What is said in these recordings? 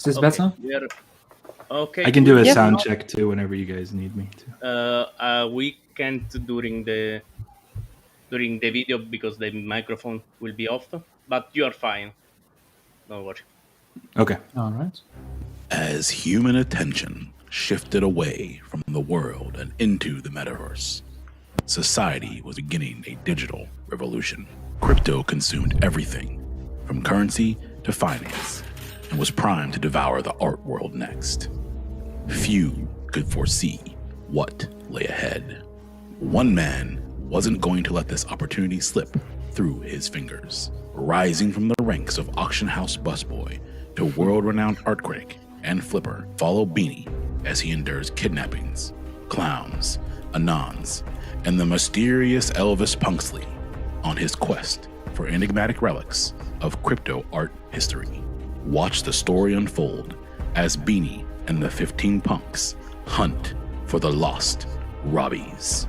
Is this better? Okay. I can do a sound check too whenever you guys need me to. We can't during the video because the microphone will be off, but you are fine. Don't worry. Okay. All right. As human attention shifted away from the world and into the metaverse, society was beginning a digital revolution. Crypto consumed everything, from currency to finance, and was primed to devour the art world next. Few could foresee what lay ahead. One man wasn't going to let this opportunity slip through his fingers. Rising from the ranks of auction house busboy to world-renowned art critic and flipper, follow Beanie as he endures kidnappings, clowns, anons, and the mysterious Elvis Punksley on his quest for enigmatic relics of crypto art history. Watch the story unfold as Beanie and the 15 punks hunt for the lost Robbies.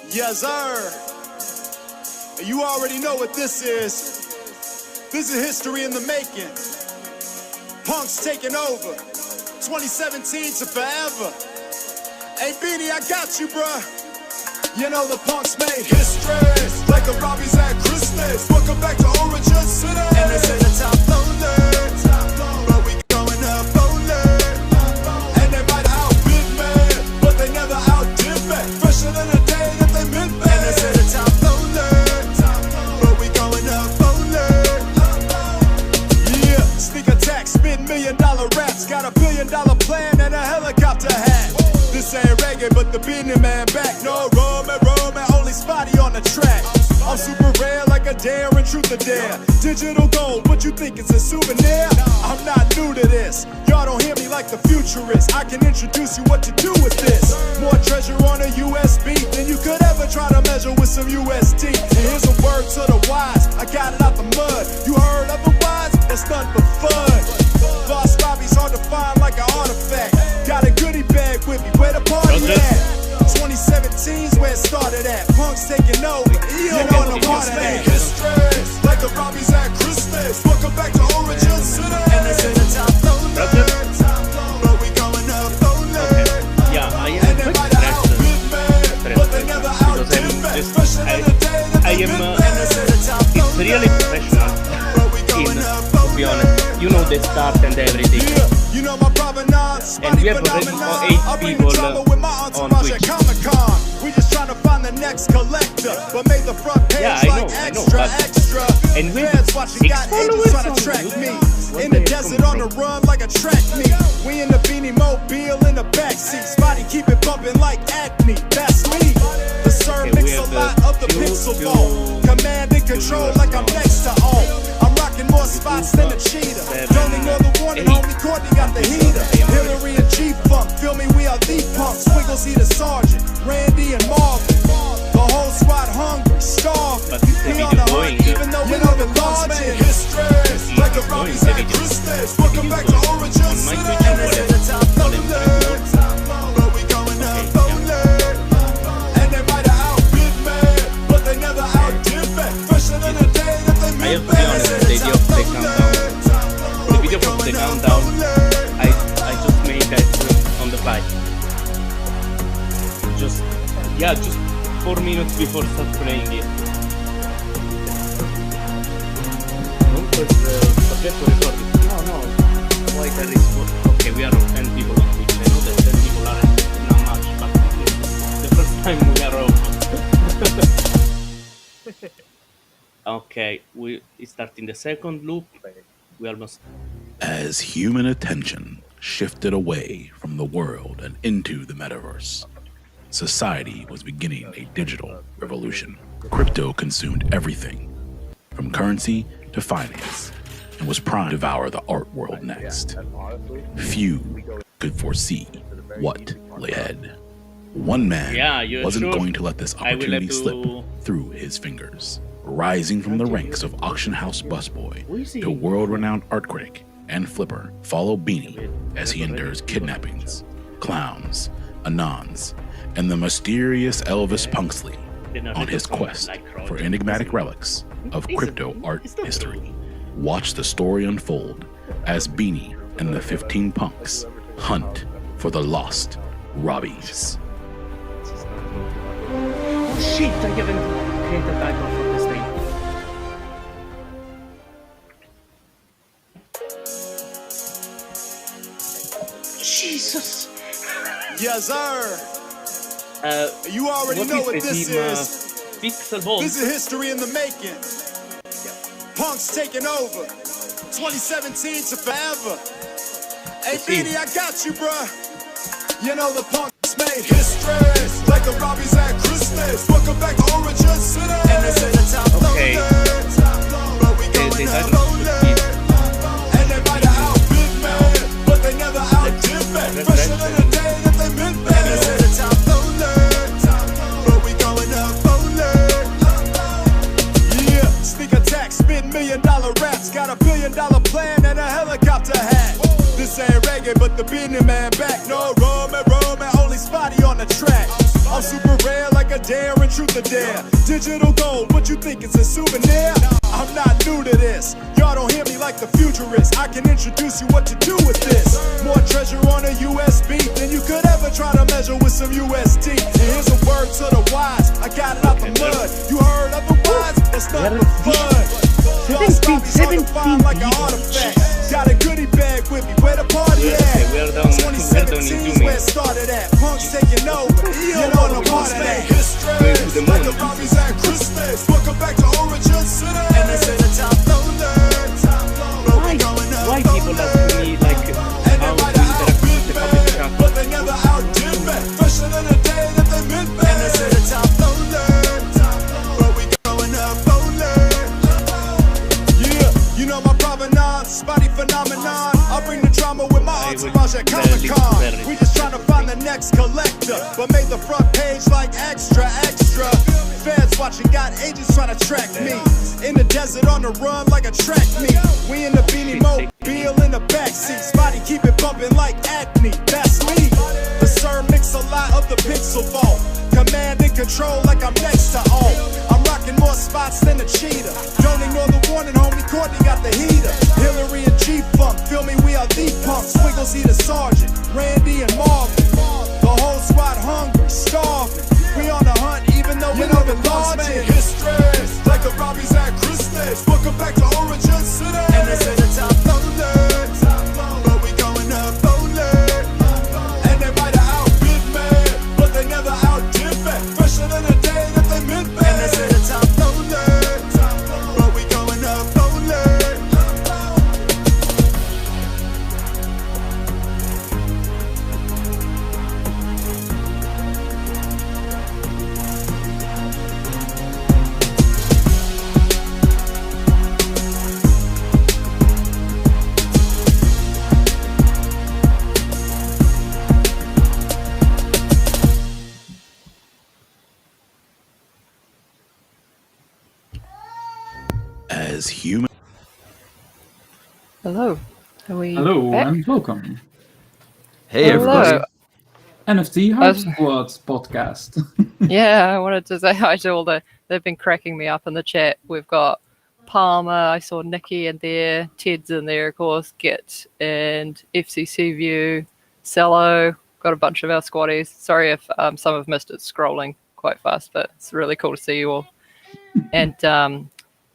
Yes, sir. You already know what this is. This is history in the making. Punks taking over. 2017 to forever. Hey, Beanie, I got you, bruh. You know the punks made history, like the Robbies at Christmas. Welcome back to Origin City. And they say the top loader, but we going up only. And they might outbid me, but they never outdid me. Fresher than a day that they meant me. And they say the top loader, but we going up only. Yeah, sneak attack, spin $1 million raps. Got a $1 billion plan and a helicopter hat. This ain't reggae, but the Beanie Man back. No Roman, only Spotty on the track. I'm super rare like a dare and truth or dare. Digital gold, what you think it's a souvenir? I'm not new to this. Y'all don't hear me like the futurist. I can introduce you what to do with this. More treasure on a USB than you could ever try to measure with some USD. And here's a word to the wise. I got it out the mud. You heard otherwise? That's nothing but fun. Lost Robbies hard to find like an artifact. Got a goodie bag with me. Where the party at? 2017's where it started at. Punks taking over. You know the part of that. History, like the Robbies at Christmas. Welcome back to Origin City. And they say the top loader, but we going up only. Yeah, I am quick but they never outdid me. It's really professional to be honest. You know the start and everything. You know my provenance. And we have already 8 people on Twitch. We just trying to find the next collector, but made the front page extra. And we have 6 followers trying to track me in the desert on the run like a track meet. We in the Beanie Mobile in the backseat. Spotty keep it bumping like acne. That's me. The sir mix a lot of the PixelVault. Command and control like I'm next to all. I'm rocking more spots than a cheetah. Don't ignore the warning, homie. Courtney got the heater. Hillary and G-Funk, feel me, we are the punks. Squiggles, he the sergeant. Randy and Marvin. The whole squad hungry, starving. We on the hunt, even though we know the largest. History, like the Robbies at Christmas. Welcome back to Origin City. And they say the top loader, but we going up only. And they might have outbid me, but they never outdid me. Fresher than a day that they I meant have me. to be honest, the video of the countdown. The video of the countdown, I just made that on the fly. Just 4 minutes before start playing it. No. Why there is okay, we are 10 people on Twitch. I know that 10 people are not much, but the first time we are open. Okay, we starting the second loop. We almost. As human attention shifted away from the world and into the metaverse, society was beginning a digital revolution. Crypto consumed everything, from currency to finance, and was primed to devour the art world next. Few could foresee what lay ahead. One man wasn't going to let this opportunity slip through his fingers. Rising from the ranks of auction house busboy to world-renowned art critic and Flipper follow Beanie as he endures kidnappings, clowns, anons, and the mysterious Elvis Punksley on his quest for enigmatic relics of crypto art history. Watch the story unfold as Beanie and the 15 punks hunt for the lost Robbies. Oh shit, I haven't created a title for this thing. Jesus! Yes, sir. You already know what this is. PixelVault. This is history in the making. Punks taking over. 2017 to forever. Hey, Beanie, I got you, bruh. You know the punks made history, like the Robbies at Christmas. Welcome back to Origin City. And they say the top Okay. but we going up rolling. And they might have outbid me, but they never outdid me. Fresher than the day that they meant me. And they say the top but we going up rolling. Yeah, sneak attack, spit $1 million raps. Got $1 billion plan and a helicopter hat. This ain't reggae, but the Beanie Man back. No roaming, only Spotty on the track. I'm super rare like a dare and truth or dare. Digital gold, what you think is a souvenir? I'm not new to this. Y'all don't hear me like the futurist. I can introduce you what to do with this. More treasure on a USB than you could ever try to measure with some USD. And here's a word to the wise. I got it out the mud. You heard otherwise? It's nothing but fun. 17 like an artifact. Got a goodie bag with me. Where the party at? 2017's where it started at. Punks taking over. You know the part of that history. Like the Robbies at Christmas. Welcome back to Origin City. And they say the top loader. Why people ask me like how to interact with the public chat? But they never outdid me. Fresher than the day that they meant me. And they say the top loader. But we going up rolling. Yeah, you know my provenance, Spotty phenomenon. I bring the drama with my entourage at Comic-Con. We just trying to find the next collector, but made the front page like extra. Fans watching, got agents trying to track me. In the desert on the run like a track meet. We in the Beanie Mobile in the backseat. Spotty keep it bumping like acne. That's me. The sir mix a lot of the PixelVault. Command and control like I'm next to all. I'm rocking more spots than a cheetah. Don't ignore the warning, homie. Courtney got the heater. Hillary and G-Funk, feel me, we are the punks. Squiggles, he the sergeant. Randy and Marvin. The whole squad hungry, starving. We on the hunt, even though we know the largest. History, like the Robbies at Christmas. Welcome back to Origin City. And they say the top loader, but we going up rolling. And they might have outbid me, but they never outdid me. Fresher than the day that they meant me. And they say the top loader, but we going up rolling. As human. Hello. Are we Hello back? and welcome. Hey, everybody. NFT Hype podcast. Yeah, I wanted to say hi to all they've been cracking me up in the chat. We've got Palmer, I saw Nikki in there, Ted's in there, of course, Git and FCC View, Cello, got a bunch of our squaddies. Sorry if some have missed it scrolling quite fast, but it's really cool to see you all. And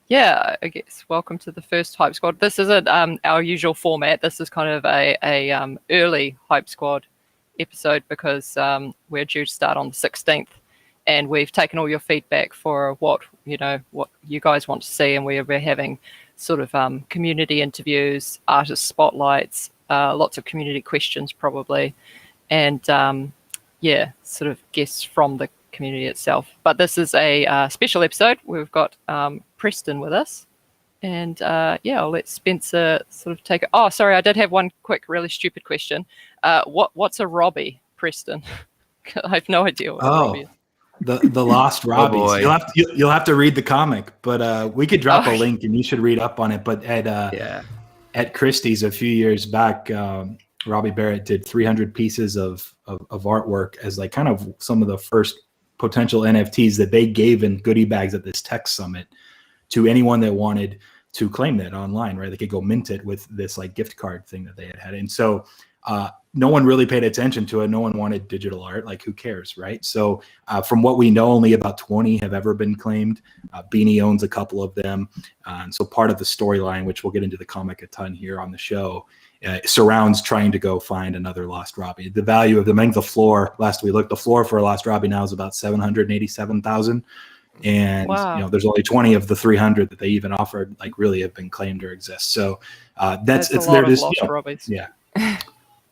yeah, I guess welcome to the first Hype Squad. This isn't our usual format. This is kind of a early Hype Squad episode because we're due to start on the 16th, and we've taken all your feedback for what you guys want to see, and we're having sort of community interviews, artist spotlights, lots of community questions probably, and yeah, sort of guests from the community itself. But this is a special episode. We've got Preston with us, and yeah, I'll let Spencer sort of take it. Oh, sorry, I did have one quick, really stupid question. What's a Robbie, Preston? I have no idea what a Robbie is. The Lost Robbies. boy. You'll have to read the comic, but we could drop a link and you should read up on it. But Ed, Yeah. at Christie's a few years back, Robbie Barrett did 300 pieces of artwork as like kind of some of the first potential NFTs that they gave in goodie bags at this tech summit to anyone that wanted to claim that online, right? They could go mint it with this like gift card thing that they had. And so no one really paid attention to it. No one wanted digital art. Like, who cares, right? So from what we know, only about 20 have ever been claimed. Beanie owns a couple of them. And so part of the storyline, which we'll get into the comic a ton here on the show, surrounds trying to go find another Lost Robbie. The value of the floor, last we looked, the floor for a Lost Robbie now is about $787,000. And Wow. there's only 20 of the 300 that they even offered, like, really have been claimed or exist. So that's a it's lot there. of Just Lost Robbies. Yeah,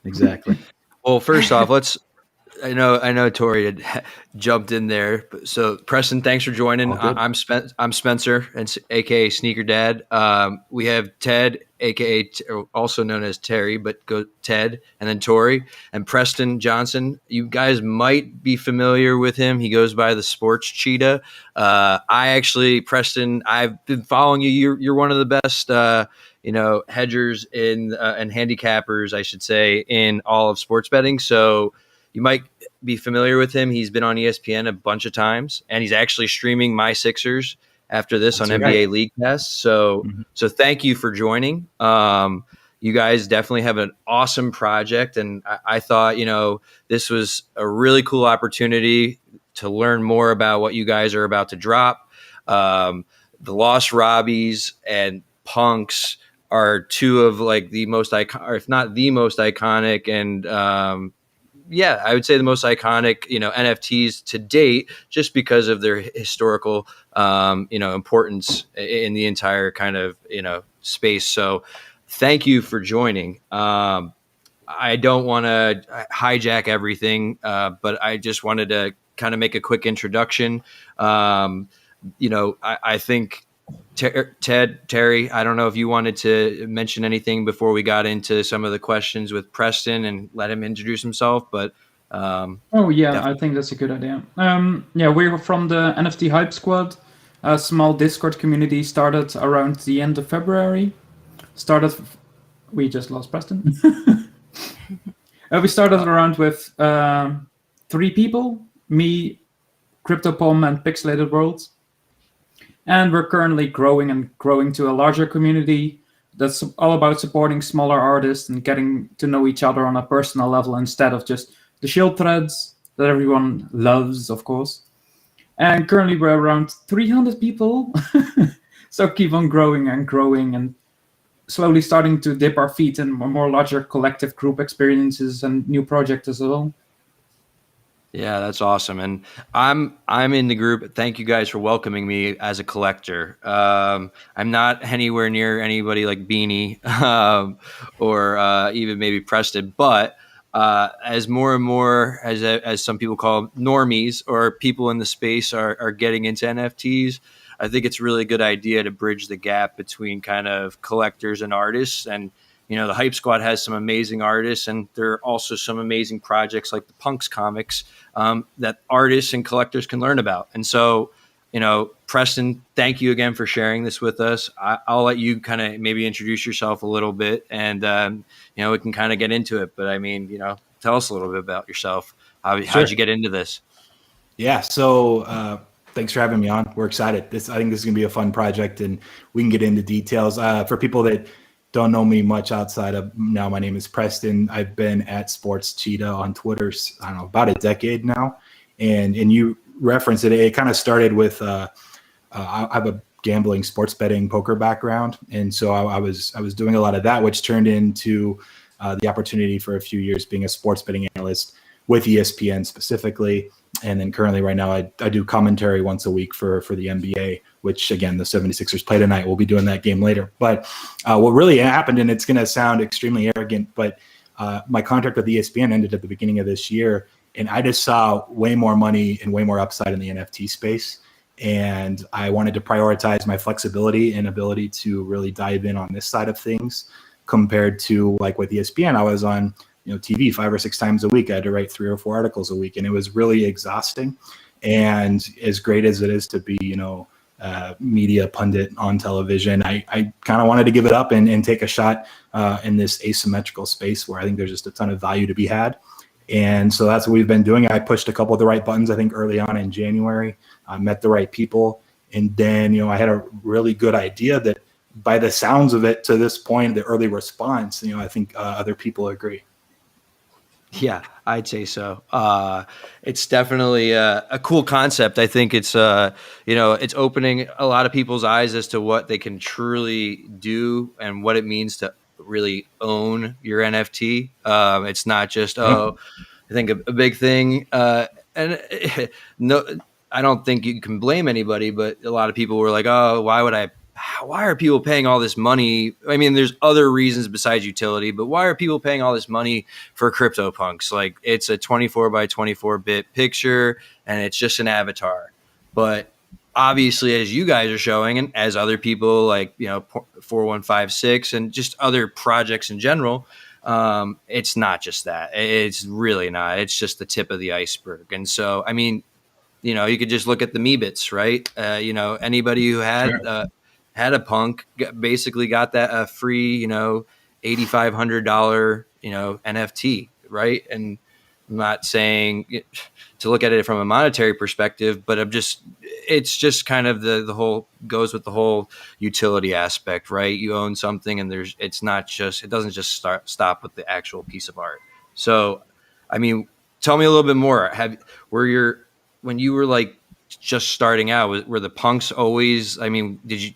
exactly. Well, first off, I know Tori had jumped in there. So Preston, thanks for joining. I'm Spencer, and aka Sneaker Dad. We have Ted, aka also known as Terry, but go Ted, and then Tori and Preston Johnson. You guys might be familiar with him. He goes by the Sports Cheetah. Preston, I've been following you. You're one of the best hedgers and handicappers, I should say, in all of sports betting. So you might be familiar with him. He's been on ESPN a bunch of times, and he's actually streaming my Sixers after this on NBA League Pass. So thank you for joining. You guys definitely have an awesome project, and I thought, this was a really cool opportunity to learn more about what you guys are about to drop. The Lost Robbies and Punks are two of like the most iconic, or if not the most iconic, and I would say the most iconic, NFTs to date, just because of their historical, importance in the entire kind of, space. So thank you for joining. I don't want to hijack everything, but I just wanted to kind of make a quick introduction. I think Terry, I don't know if you wanted to mention anything before we got into some of the questions with Preston and let him introduce himself. But I think that's a good idea. We're from the NFT Hype Squad, a small Discord community started around the end of February. We just lost Preston. We started around with 3 people, me, CryptoPom, and Pixelated Worlds. And we're currently growing to a larger community that's all about supporting smaller artists and getting to know each other on a personal level instead of just the shield threads that everyone loves, of course. And currently we're around 300 people. So keep on growing and slowly starting to dip our feet in more larger collective group experiences and new projects as well. Yeah, that's awesome. And I'm in the group. Thank you guys for welcoming me as a collector. I'm not anywhere near anybody like Beanie or even maybe Preston, but as more and more, as some people call them, normies or people in the space are getting into NFTs, I think it's a really good idea to bridge the gap between kind of collectors and artists. And the Hype Squad has some amazing artists, and there are also some amazing projects like the Punks comics that artists and collectors can learn about. And so, Preston, thank you again for sharing this with us. I'll let you kind of maybe introduce yourself a little bit, and we can kind of get into it. But I mean, tell us a little bit about yourself. How'd you get into this? Yeah, so thanks for having me on. We're excited. I think this is going to be a fun project, and we can get into details. For people that don't know me much outside of now, my name is Preston. I've been at Sports Cheetah on Twitter, I don't know, about a decade now. And you referenced it. It kind of started with I have a gambling, sports betting, poker background, and so I was doing a lot of that, which turned into the opportunity for a few years being a sports betting analyst with ESPN specifically. And then currently right now I do commentary once a week for the NBA, which again, the 76ers play tonight. We'll be doing that game later. But what really happened, and it's going to sound extremely arrogant, but my contract with ESPN ended at the beginning of this year. And I just saw way more money and way more upside in the NFT space. And I wanted to prioritize my flexibility and ability to really dive in on this side of things compared to like with ESPN. I was on TV 5 or 6 times a week. I had to write 3 or 4 articles a week, and it was really exhausting. And as great as it is to be, media pundit on television. I kind of wanted to give it up and take a shot in this asymmetrical space where I think there's just a ton of value to be had. And so that's what we've been doing. I pushed a couple of the right buttons, I think, early on in January. I met the right people. And then, I had a really good idea that by the sounds of it to this point, the early response, I think other people agree. Yeah, I'd say so. It's definitely a cool concept. I think it's it's opening a lot of people's eyes as to what they can truly do and what it means to really own your NFT. It's not just I think a big thing, and no, I don't think you can blame anybody, but a lot of people were like, "Oh, why are people paying all this money?" I mean, there's other reasons besides utility, but why are people paying all this money for CryptoPunks? Like, it's a 24 by 24 bit picture and it's just an avatar. But obviously, as you guys are showing, and as other people like, 4156 and just other projects in general, it's not just that. It's really not. It's just the tip of the iceberg. And so, I mean, you could just look at the Meebits, right? Anybody who had had a punk basically got that free, $8,500, NFT, right? And I'm not saying to look at it from a monetary perspective, but it's just kind of the whole goes with the whole utility aspect, right? You own something and it doesn't just stop with the actual piece of art. So, I mean, tell me a little bit more. When you were like just starting out, were the punks always, I mean, did you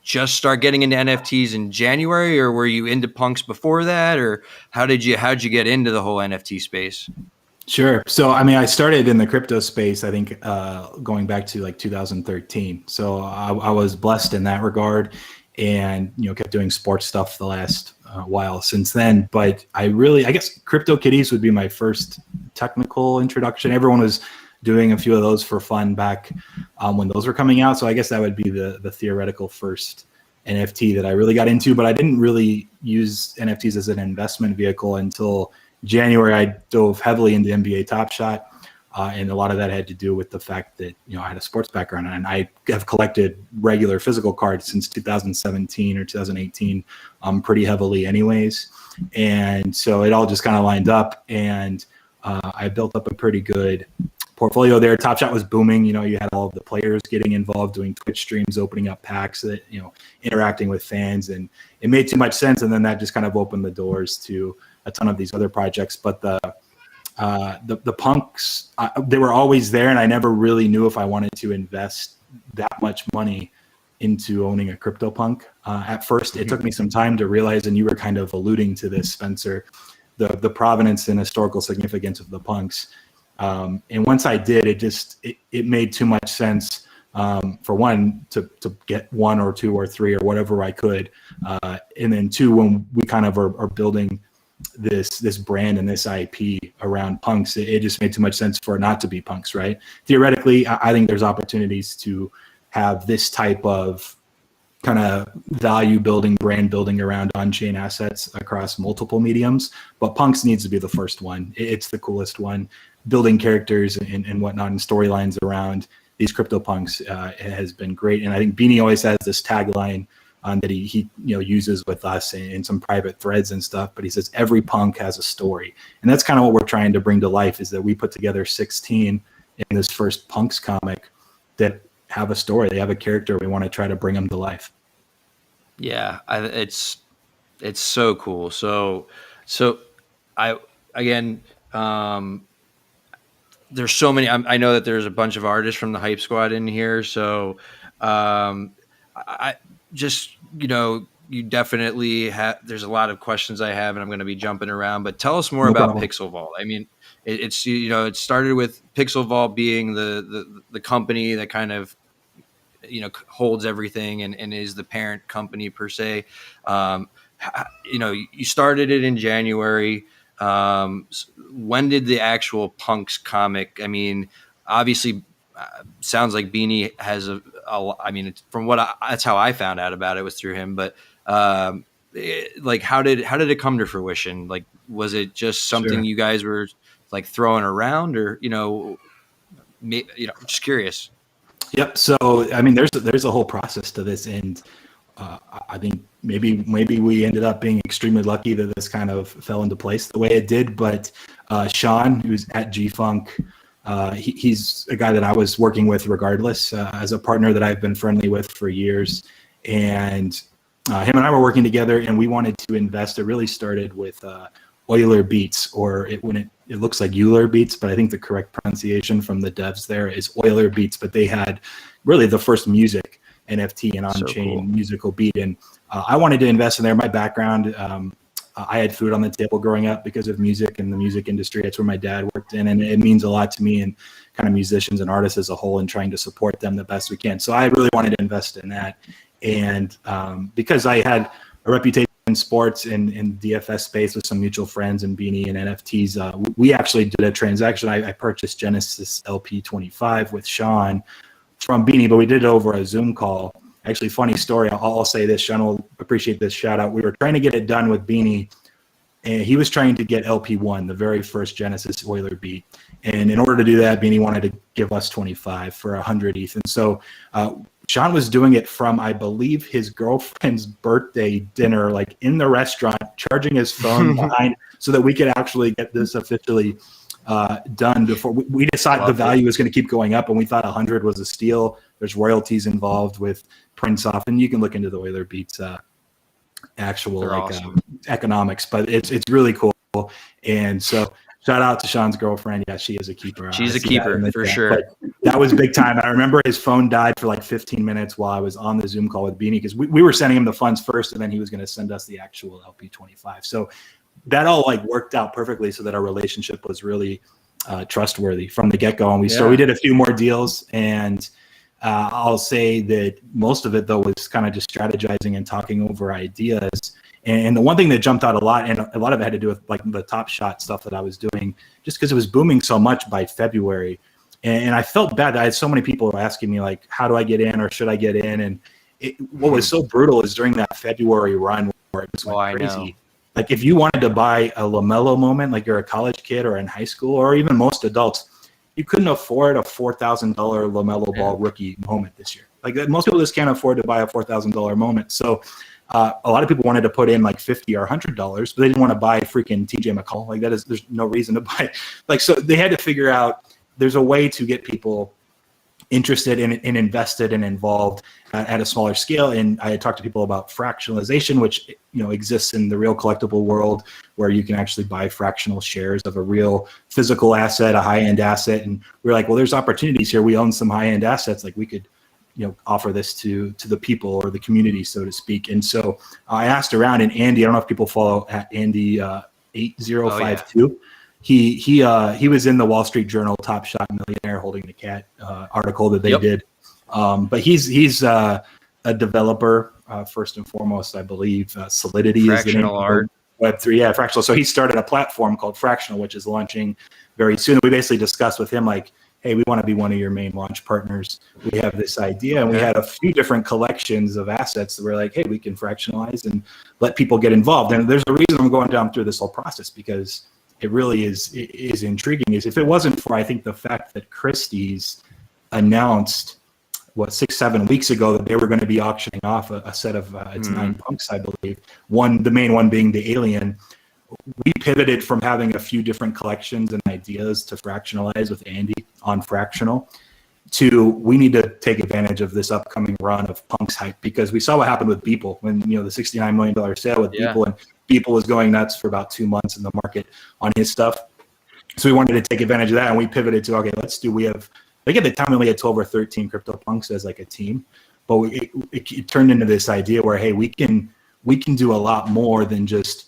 just start getting into NFTs in January, or were you into punks before that, or how'd you get into the whole NFT space? Sure. So, I mean, I started in the crypto space, I think, going back to like 2013. So I was blessed in that regard and, kept doing sports stuff the last while since then. But I guess CryptoKitties would be my first technical introduction. Everyone was doing a few of those for fun back when those were coming out. So I guess that would be the theoretical first NFT that I really got into, but I didn't really use NFTs as an investment vehicle until January. I dove heavily into NBA Top Shot. And a lot of that had to do with the fact that, I had a sports background and I have collected regular physical cards since 2017 or 2018, pretty heavily anyways. And so it all just kind of lined up, and I built up a pretty good portfolio there. Top Shot was booming. You had all of the players getting involved, doing Twitch streams, opening up packs, that interacting with fans, and it made too much sense. And then that just kind of opened the doors to a ton of these other projects. But the punks, they were always there, and I never really knew if I wanted to invest that much money into owning a CryptoPunk. At first, it took me some time to realize, and you were kind of alluding to this, Spencer, the provenance and historical significance of the punks. And once I did, it made too much sense, for one, to get one or two or three or whatever I could. And then two, when we kind of are building this brand and this IP around punks, it just made too much sense for it not to be punks, right? Theoretically, I think there's opportunities to have this type of kind of value building, brand building around on-chain assets across multiple mediums, but punks needs to be the first one. It's the coolest one. Building characters and whatnot and storylines around these CryptoPunks has been great. And I think Beanie always has this tagline that he uses with us in some private threads and stuff, but he says every punk has a story. And that's kind of what we're trying to bring to life, is that we put together 16 in this first punks comic that have a story. They have a character. We want to try to bring them to life. Yeah, it's so cool. So there's so many. I know that there's a bunch of artists from the Hype Squad in here. So I just, you definitely have, there's a lot of questions I have, and I'm going to be jumping around, but tell us more about PixelVault. I mean, it's it started with PixelVault being the company that kind of, holds everything and is the parent company per se. You started it in January. When did the actual punks comic? I mean, obviously, sounds like Beanie has that's how I found out about it, was through him. But how did it come to fruition? Like, was it just something you guys were like throwing around, or just curious? Yep. So, I mean, there's a whole process to this, and I think maybe we ended up being extremely lucky that this kind of fell into place the way it did. But Sean, who's at G-Funk, he's a guy that I was working with regardless, as a partner that I've been friendly with for years, and him and I were working together, and we wanted to invest. It really started with Euler Beats, or it looks like Euler Beats, but I think the correct pronunciation from the devs there is Euler Beats. But they had really the first music NFT and on-chain musical beat, and I wanted to invest in there. My background, I had food on the table growing up because of music and the music industry. That's where my dad worked in, and it means a lot to me and kind of musicians and artists as a whole, and trying to support them the best we can. So I really wanted to invest in that, and because I had a reputation in sports and in DFS space with some mutual friends and Beanie and NFTs, we actually did a transaction. I purchased Genesis LP25 with Sean from Beanie, but we did it over a Zoom call. Actually, funny story. I'll say this. Sean will appreciate this shout out. We were trying to get it done with Beanie, and he was trying to get LP1, the very first Genesis Euler beat. And in order to do that, Beanie wanted to give us 25 for 100 ETH. And so Sean was doing it from, I believe, his girlfriend's birthday dinner, like in the restaurant, charging his phone behind so that we could actually get this officially done before we decided the value was going to keep going up, and we thought 100 was a steal. There's royalties involved with prints off, and you can look into the Euler Beats actual awesome economics, but it's really cool. And so shout out to Sean's girlfriend. Yeah, she is a keeper. She's a keeper for sure. But that was big time. I remember his phone died for like 15 minutes while I was on the Zoom call with Beanie, because we were sending him the funds first, and then he was going to send us the actual LP25. So that all like worked out perfectly, so that our relationship was really trustworthy from the get-go. And so we did a few more deals, and I'll say that most of it though was kind of just strategizing and talking over ideas. And the one thing that jumped out a lot, and a lot of it had to do with like the Top Shot stuff that I was doing, just because it was booming so much by February. And I felt bad that I had so many people asking me like, how do I get in, or should I get in? And what was so brutal is during that February run where it just went crazy. Like if you wanted to buy a LaMelo moment, like you're a college kid or in high school, or even most adults, you couldn't afford a $4,000 LaMelo Ball rookie moment this year. Like most people just can't afford to buy a $4,000 moment. So a lot of people wanted to put in like $50 or $100, but they didn't want to buy freaking TJ McCall. Like there's no reason to buy. Like, so they had to figure out there's a way to get people interested in and invested and involved at a smaller scale. And I had talked to people about fractionalization, which exists in the real collectible world, where you can actually buy fractional shares of a real physical asset, a high-end asset. And we were like, well, there's opportunities here. We own some high-end assets. Like we could offer this to the people or the community, so to speak. And so I asked around, and Andy, I don't know if people follow at Andy 8052. He was in the Wall Street Journal Top Shot Millionaire Holding the Cat article that they did. But he's a developer first and foremost, I believe. Solidity is the name. Art. Web3, fractional. So he started a platform called Fractional, which is launching very soon. We basically discussed with him like, hey, we want to be one of your main launch partners. We have this idea, and we had a few different collections of assets that were like, hey, we can fractionalize and let people get involved. And there's a reason I'm going down through this whole process, because it really is intriguing. Is if it wasn't for, I think, the fact that Christie's announced 6-7 weeks ago that they were going to be auctioning off a set of its 9 punks, I believe. The main one being the Alien. We pivoted from having a few different collections and ideas to fractionalize with Andy on Fractional to we need to take advantage of this upcoming run of punks hype, because we saw what happened with Beeple when the $69 million sale with Beeple, and Beeple was going nuts for about 2 months in the market on his stuff. So we wanted to take advantage of that, and we pivoted to, okay, I think at the time we only had 12 or 13 CryptoPunks as like a team, but it turned into this idea where, hey, we can do a lot more than just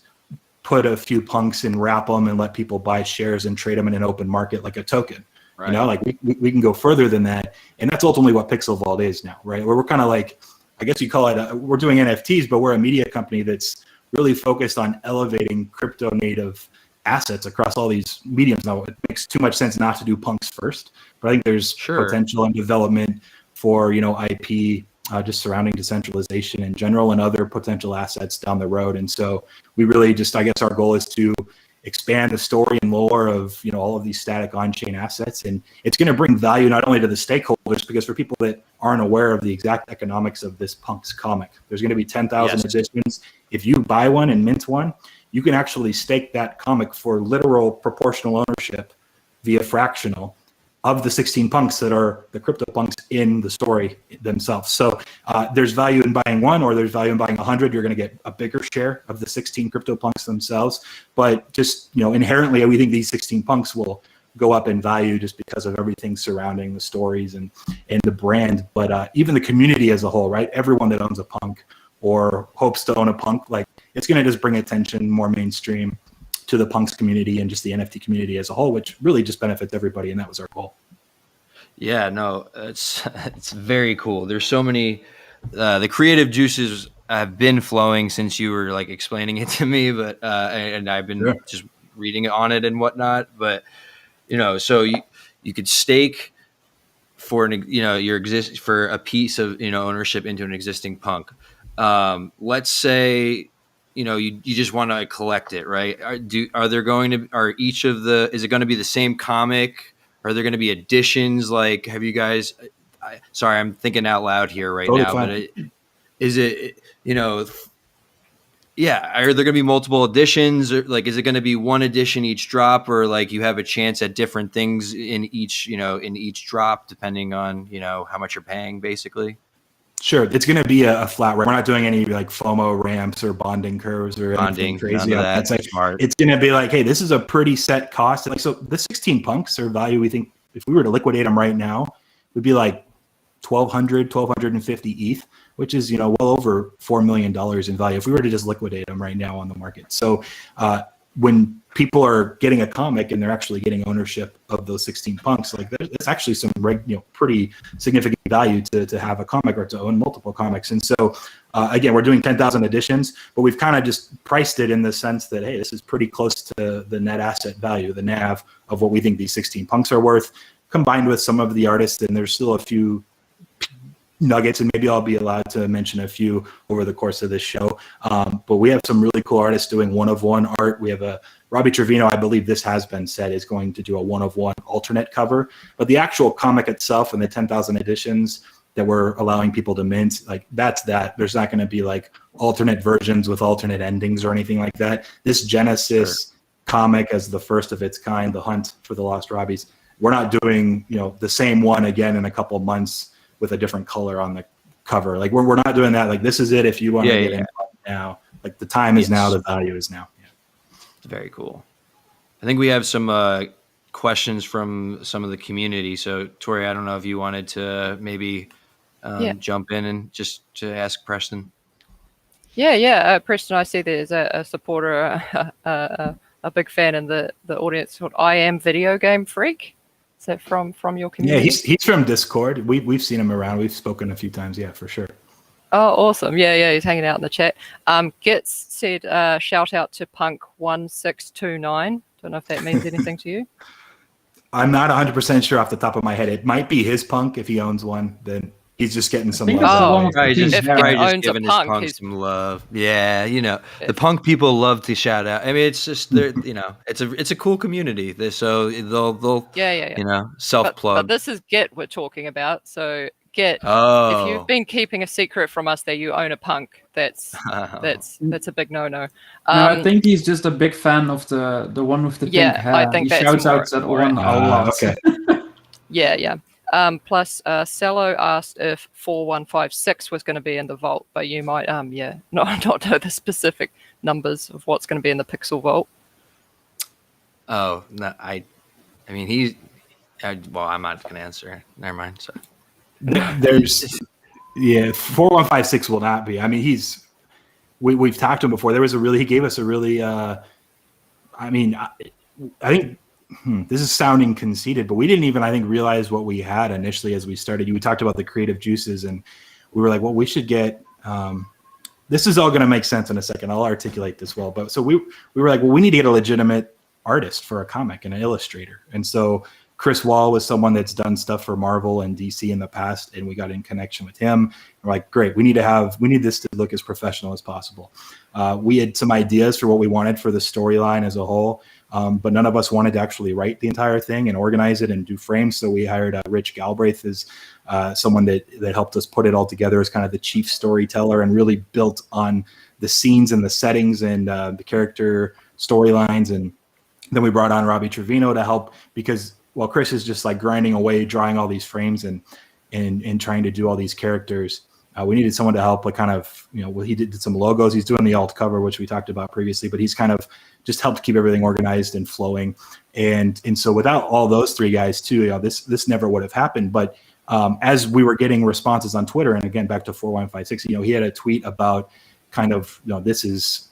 put a few punks and wrap them and let people buy shares and trade them in an open market like a token. Right. Like we can go further than that, and that's ultimately what PixelVault is now, right? Where we're kind of like, I guess you call it, we're doing NFTs, but we're a media company that's really focused on elevating crypto native assets across all these mediums. Now, it makes too much sense not to do punks first, but I think there's potential and development for IP just surrounding decentralization in general and other potential assets down the road. And so we really just, I guess our goal is to expand the story and lore of, you know, all of these static on-chain assets. And it's going to bring value not only to the stakeholders, because for people that aren't aware of the exact economics of this Punks comic, there's going to be 10,000 editions. If you buy one and mint one, you can actually stake that comic for literal proportional ownership via fractional of the 16 punks that are the crypto punks in the story themselves. So there's value in buying one, or there's value in buying 100. You're going to get a bigger share of the 16 crypto punks themselves. But just, you know, inherently, we think these 16 punks will go up in value just because of everything surrounding the stories and the brand. But even the community as a whole, right? Everyone that owns a punk or hopes to own a punk, like, it's going to just bring attention more mainstream to the punks community and just the NFT community as a whole, which really just benefits everybody. And that was our goal. Yeah, no, it's very cool. There's so many, the creative juices have been flowing since you were like explaining it to me, but, and I've been just reading on it and whatnot, but, you know, so you could stake for for a piece of, you know, ownership into an existing punk. Let's say, you know, you just want to collect it, right? Is it going to be the same comic? Are there going to be additions? Like, have you guys, sorry, I'm thinking out loud here now, but is it, you know, are there going to be multiple editions, or like, is it going to be one edition each drop, or like you have a chance at different things in each drop, depending on, you know, how much you're paying basically? Sure, it's going to be a flat rate. We're not doing any like FOMO ramps or bonding curves or anything crazy. That's like smart. It's going to be like, hey, this is a pretty set cost. And like, so the 16 punks are value. We think if we were to liquidate them right now, would be like 1,250 ETH, which is, you know, well over $4 million in value if we were to just liquidate them right now on the market. So when people are getting a comic and they're actually getting ownership of those 16 punks, like there's actually some, you know, pretty significant value to have a comic or to own multiple comics. And so again, we're doing 10,000 editions, but we've kind of just priced it in the sense that, hey, this is pretty close to the net asset value, the NAV of what we think these 16 punks are worth, combined with some of the artists. And there's still a few nuggets, and maybe I'll be allowed to mention a few over the course of this show. But we have some really cool artists doing one-of-one art. We have a Robbie Trevino, I believe this has been said, is going to do a one-of-one alternate cover. But the actual comic itself and the 10,000 editions that we're allowing people to mint, like that's that. There's not going to be like alternate versions with alternate endings or anything like that. This Genesis comic as the first of its kind, The Hunt for the Lost Robbies, we're not doing, you know, the same one again in a couple of months with a different color on the cover. Like we're not doing that. Like this is it. If you want to get in now, like the time is now, the value is now. Very cool. I think we have some questions from some of the community. So Tori, I don't know if you wanted to maybe jump in and just to ask Preston. Preston, I see there's a supporter, a big fan in the audience called I Am Video Game Freak. Is that from your community? Yeah, he's from Discord. We've seen him around. We've spoken a few times. Yeah, for sure. Oh, awesome. Yeah, he's hanging out in the chat. Gitz said, shout out to Punk 1629. Don't know if that means anything to you. I'm not 100% sure off the top of my head. It might be his punk if he owns one. Then he's just getting some love. Probably just giving his punk some love. Yeah, you know, the punk people love to shout out. I mean, it's just you know, it's a cool community. So they'll you know, self-plug. But this is Git we're talking about. So Git, if you've been keeping a secret from us that you own a punk, that's a big no. No, I think he's just a big fan of the one with the pink hair. I think he that's shouts out that one a lot. Okay. Yeah. Plus, Cello asked if 4156 was going to be in the vault, but you might, not know the specific numbers of what's going to be in the PixelVault. Oh, no, I mean, I'm not going to answer. Never mind. So there's 4156 will not be. I mean, we've talked to him before. He gave us a really, I think. This is sounding conceited, but we didn't even, I think, realize what we had initially as we started. We talked about the creative juices, and we were like, well, we should get, this is all going to make sense in a second. I'll articulate this well. But so we were like, well, we need to get a legitimate artist for a comic and an illustrator. And so Chris Wall was someone that's done stuff for Marvel and DC in the past, and we got in connection with him. We're like, great, we need this to look as professional as possible. We had some ideas for what we wanted for the storyline as a whole. but none of us wanted to actually write the entire thing and organize it and do frames. So we hired Rich Galbraith as someone that helped us put it all together as kind of the chief storyteller and really built on the scenes and the settings and the character storylines. And then we brought on Robbie Trevino to help, because while Chris is just like grinding away, drawing all these frames and trying to do all these characters, we needed someone to help, like kind of, he did some logos. He's doing the alt cover, which we talked about previously, but he's kind of just helped keep everything organized and flowing. And so without all those three guys too, this never would have happened. But as we were getting responses on Twitter, and again, back to 4156, he had a tweet about kind of, this is,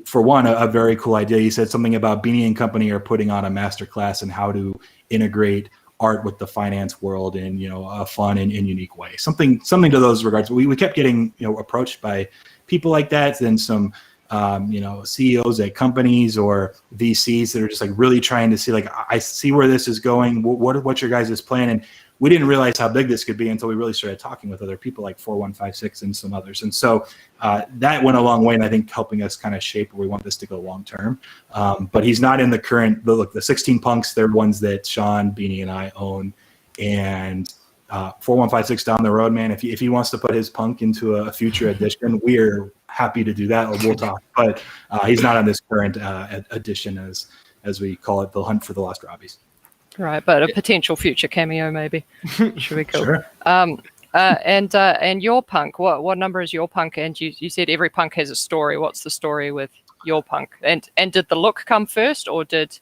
for one, a very cool idea. He said something about Beanie and Company are putting on a masterclass in how to integrate art with the finance world in a fun and unique way. Something to those regards. We kept getting approached by people like that, and some CEOs at companies or VCs that are just like really trying to see, like, I see where this is going. What's your guys' plan? And we didn't realize how big this could be until we really started talking with other people like 4156 and some others. And so that went a long way, and I think helping us kind of shape where we want this to go long term. But he's not in the current, the 16 punks, they're ones that Sean, Beanie, and I own. And 4156 down the road, man, if he wants to put his punk into a future edition, we're happy to do that, or we'll talk. But he's not on this current edition, as we call it, the Hunt for the Lost Robbies. Right, but a potential future cameo maybe. Should be cool. Sure. And your punk, what number is your punk? And you said every punk has a story. What's the story with your punk? And did the look come first, or did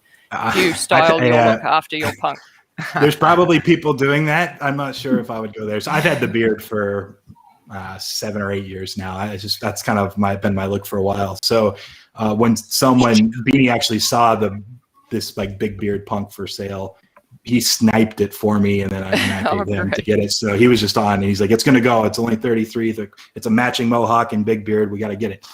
you style your look after your punk? There's probably people doing that. I'm not sure if I would go there. So I've had the beard for 7 or 8 years now. That's kind of been my look for a while. So when Beanie actually saw this like big beard punk for sale, he sniped it for me, and then I paid him to get it. So he was just on, and he's like, "It's gonna go. It's only 33. It's a matching mohawk and big beard. We got to get it."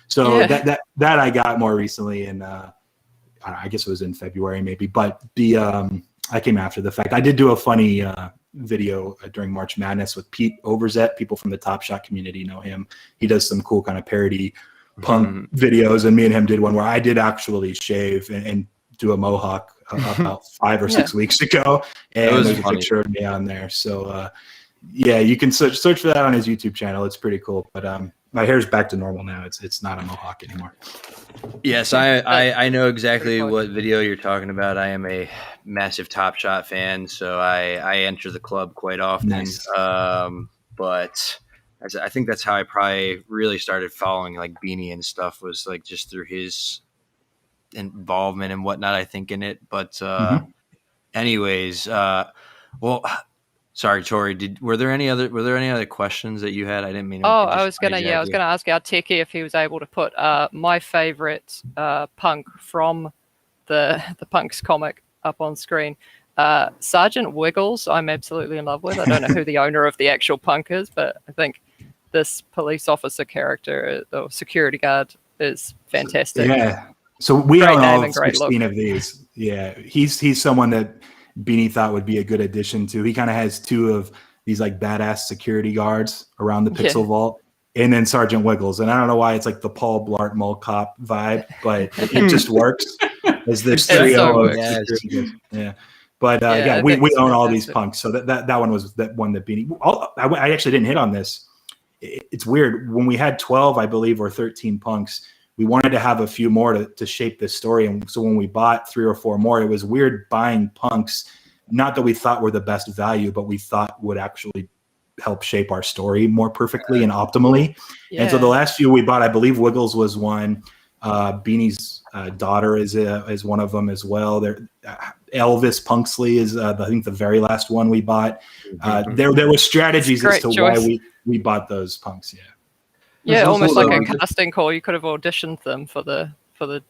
So that I got more recently, and I guess it was in February maybe. But I came after the fact. I did do a funny video during March Madness with Pete Overzet. People from the Top Shot community know him. He does some cool kind of parody punk videos, and me and him did one where I did actually shave and do a mohawk about 5 or 6 weeks ago, and there's a picture of me on there. So you can search for that on his YouTube channel. It's pretty cool. But my hair's back to normal now. It's not a mohawk anymore. Yes, I know exactly what video you're talking about. I am a massive Top Shot fan, so I enter the club quite often. Nice. But I think that's how I probably really started following like Beanie and stuff, was like just through his involvement and whatnot, I think, in it. But anyways, well, sorry, Tori, were there any other questions that you had? I didn't mean to I was gonna ask our techie if he was able to put my favorite punk from the Punks comic up on screen. Sergeant Wiggles, I'm absolutely in love with. I don't know who the owner of the actual punk is, but I think this police officer character or security guard is fantastic. Yeah. So we Great own name all and great 16 look. of these. Yeah, he's someone that Beanie thought would be a good addition to. He kind of has 2 of these like badass security guards around the PixelVault, and then Sergeant Wiggles. And I don't know why it's like the Paul Blart Mall Cop vibe, but it just works as this trio of security guards. Yeah. But we own all these punks. So that one was that one that Beanie. I actually didn't hit on this. It's weird. When we had 12, I believe, or 13 punks, we wanted to have a few more to shape this story. And so when we bought 3 or 4 more, it was weird buying punks, not that we thought were the best value, but we thought would actually help shape our story more perfectly and optimally. Yeah. And so the last few we bought, I believe Wiggles was one. Beanie's daughter is one of them as well. Elvis Punksley is I think the very last one we bought. There were strategies as to why we bought those punks. Yeah. Yeah, almost like a casting call. You could have auditioned them for the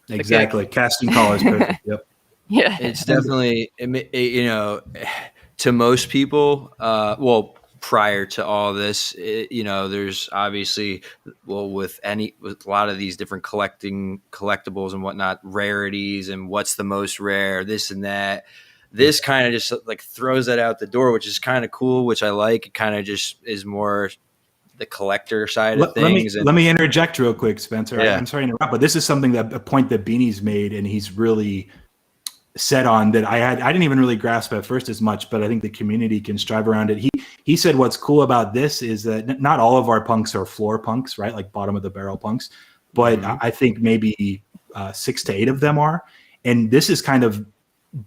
exactly. Casting call is perfect. Yep. Yeah, it's definitely to most people. Well, prior to all this, there's obviously with a lot of these different collectibles and whatnot, rarities and what's the most rare, this and that. This kind of just like throws that out the door, which is kind of cool, which I like. It kind of just is more the collector side Let, of things. let me interject real quick, Spencer. Yeah. I'm sorry to interrupt, but this is something a point that Beanie's made, and he's really set on that I didn't even really grasp at first as much, but I think the community can strive around it. He said what's cool about this is that not all of our punks are floor punks, right? Like bottom of the barrel punks, but I think maybe 6 to 8 of them are. And this is kind of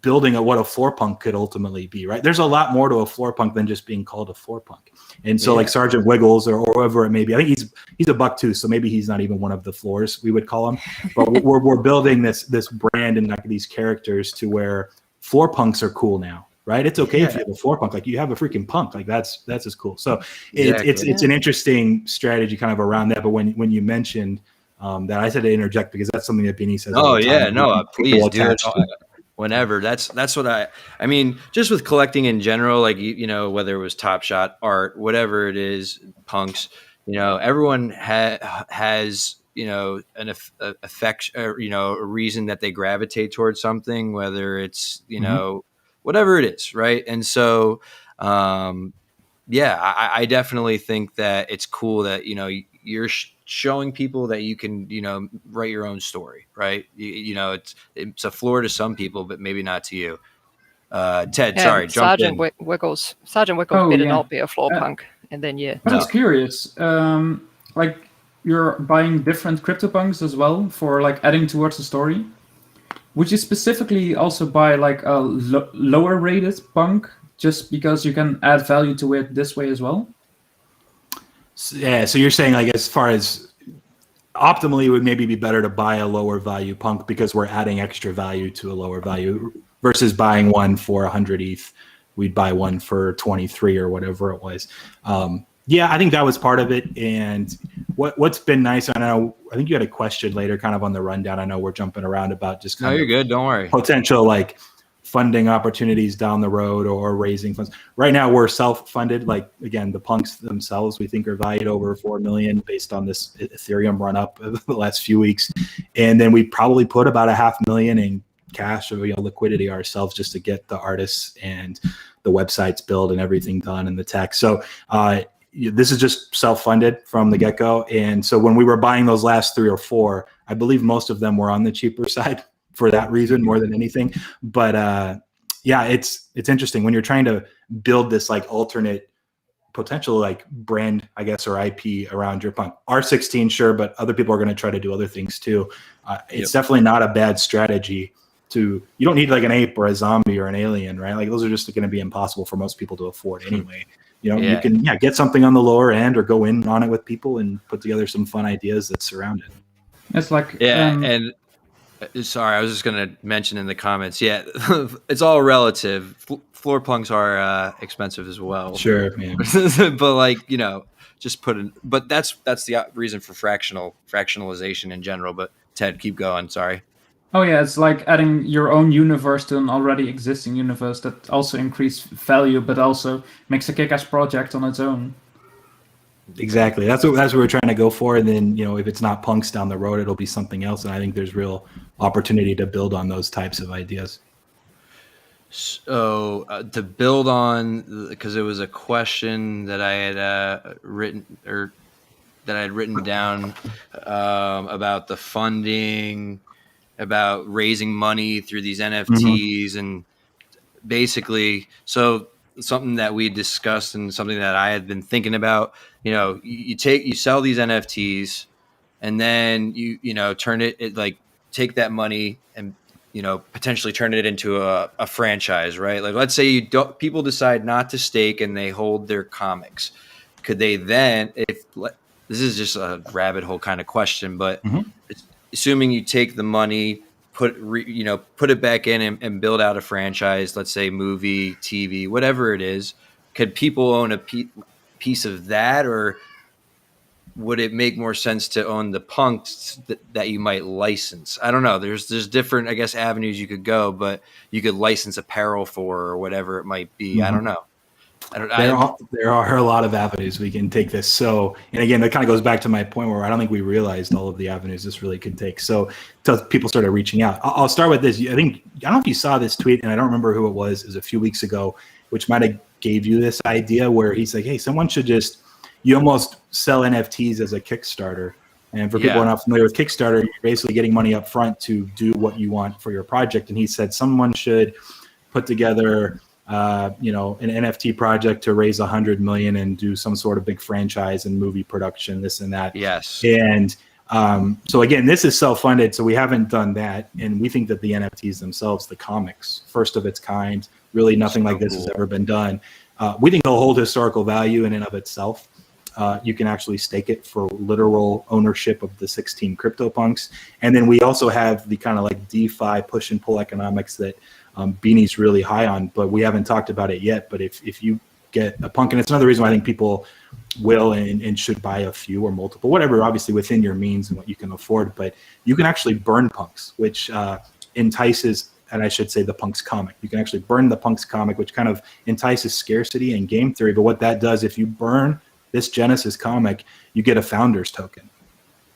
building what a floor punk could ultimately be, right? There's a lot more to a floor punk than just being called a floor punk. And so like Sergeant Wiggles or whoever it may be, I think he's a buck too, so maybe he's not even one of the floors we would call him. But we're building this brand and like these characters to where floor punks are cool now, right? It's okay if you have a floor punk, like you have a freaking punk, like that's as cool. So it's an interesting strategy kind of around that. But when you mentioned that, I said to interject because that's something that Beanie says. Oh yeah, no, please do it. To. Whenever that's what I mean, just with collecting in general, like, you know, whether it was Top Shot, art, whatever it is, punks, you know, everyone has, you know, an affection, or, you know, a reason that they gravitate towards something, whether it's, you know, whatever it is. Right. And so, I definitely think that it's cool that, you know, you're showing people that you can, you know, write your own story, right? You know, it's a floor to some people, but maybe not to you. Ted, sorry, jump Sergeant in. Wiggles better not be a floor punk. And then I was curious, like you're buying different CryptoPunks as well for like adding towards the story. Would you specifically also buy like a lower rated punk just because you can add value to it this way as well? Yeah, so you're saying like as far as optimally it would maybe be better to buy a lower value punk because we're adding extra value to a lower value versus buying one for 100 ETH. We'd buy one for 23 or whatever it was. Yeah, I think that was part of it. And what's been nice, I think you had a question later kind of on the rundown. I know we're jumping around about just kind you're good. Don't worry. Potential like funding opportunities down the road or raising funds. Right now we're self-funded. Like again, the punks themselves we think are valued over 4 million based on this Ethereum run up of the last few weeks. And then we probably put about $500,000 in cash or liquidity ourselves just to get the artists and the websites built and everything done and the tech. So this is just self-funded from the get-go. And so when we were buying those last 3 or 4, I believe most of them were on the cheaper side for that reason more than anything. But it's interesting when you're trying to build this like alternate potential like brand, I guess, or IP around your punk. R16, sure, but other people are going to try to do other things too. It's definitely not a bad strategy you don't need like an ape or a zombie or an alien, right? Like those are just going to be impossible for most people to afford anyway. You know, you can get something on the lower end or go in on it with people and put together some fun ideas that surround it. It's like and sorry, I was just going to mention in the comments. Yeah, it's all relative. Floor punks are expensive as well. Sure, man. But like, you know, just put in. But that's the reason for fractionalization in general. But Ted, keep going. Sorry. Oh yeah, it's like adding your own universe to an already existing universe that also increases value, but also makes a kick-ass project on its own. Exactly. That's what we're trying to go for. And then, you know, if it's not punks down the road, it'll be something else. And I think there's real opportunity to build on those types of ideas. So to build on, because it was a question that I had written down about the funding, about raising money through these NFTs, and basically, so something that we discussed and something that I had been thinking about, you know, you sell these NFTs and then you know, turn it like take that money and, you know, potentially turn it into a franchise, right? Like, let's say people decide not to stake and they hold their comics. Could they then, this is just a rabbit hole kind of question, but assuming you take the money, put it back in and build out a franchise, let's say movie, TV, whatever it is, could people own a piece of that, or would it make more sense to own the punks that you might license? I don't know. There's different, I guess, avenues you could go, but you could license apparel for or whatever it might be. I don't know. There are a lot of avenues we can take this. So, and again, that kind of goes back to my point where I don't think we realized all of the avenues this really could take. So, until people started reaching out, I'll start with this. I don't know if you saw this tweet, and I don't remember who it was. It was a few weeks ago, which might have gave you this idea where he's like, hey, someone should just you almost sell NFTs as a Kickstarter. And for people who are not familiar with Kickstarter, you're basically getting money up front to do what you want for your project. And he said someone should put together, an NFT project to raise $100 million and do some sort of big franchise and movie production, this and that. Yes. And so again, this is self-funded, so we haven't done that. And we think that the NFTs themselves, the comics, first of its kind, really nothing like this has ever been done. We think they'll hold historical value in and of itself. You can actually stake it for literal ownership of the 16 CryptoPunks. And then we also have the kind of like DeFi push and pull economics that Beanie's really high on, but we haven't talked about it yet. But if you get a punk, and it's another reason why I think people will and should buy a few or multiple, whatever, obviously within your means and what you can afford, but you can actually burn punks, which entices, and I should say the punks comic. You can actually burn the punks comic, which kind of entices scarcity and game theory. But what that does, if you burn this Genesis comic, you get a founder's token.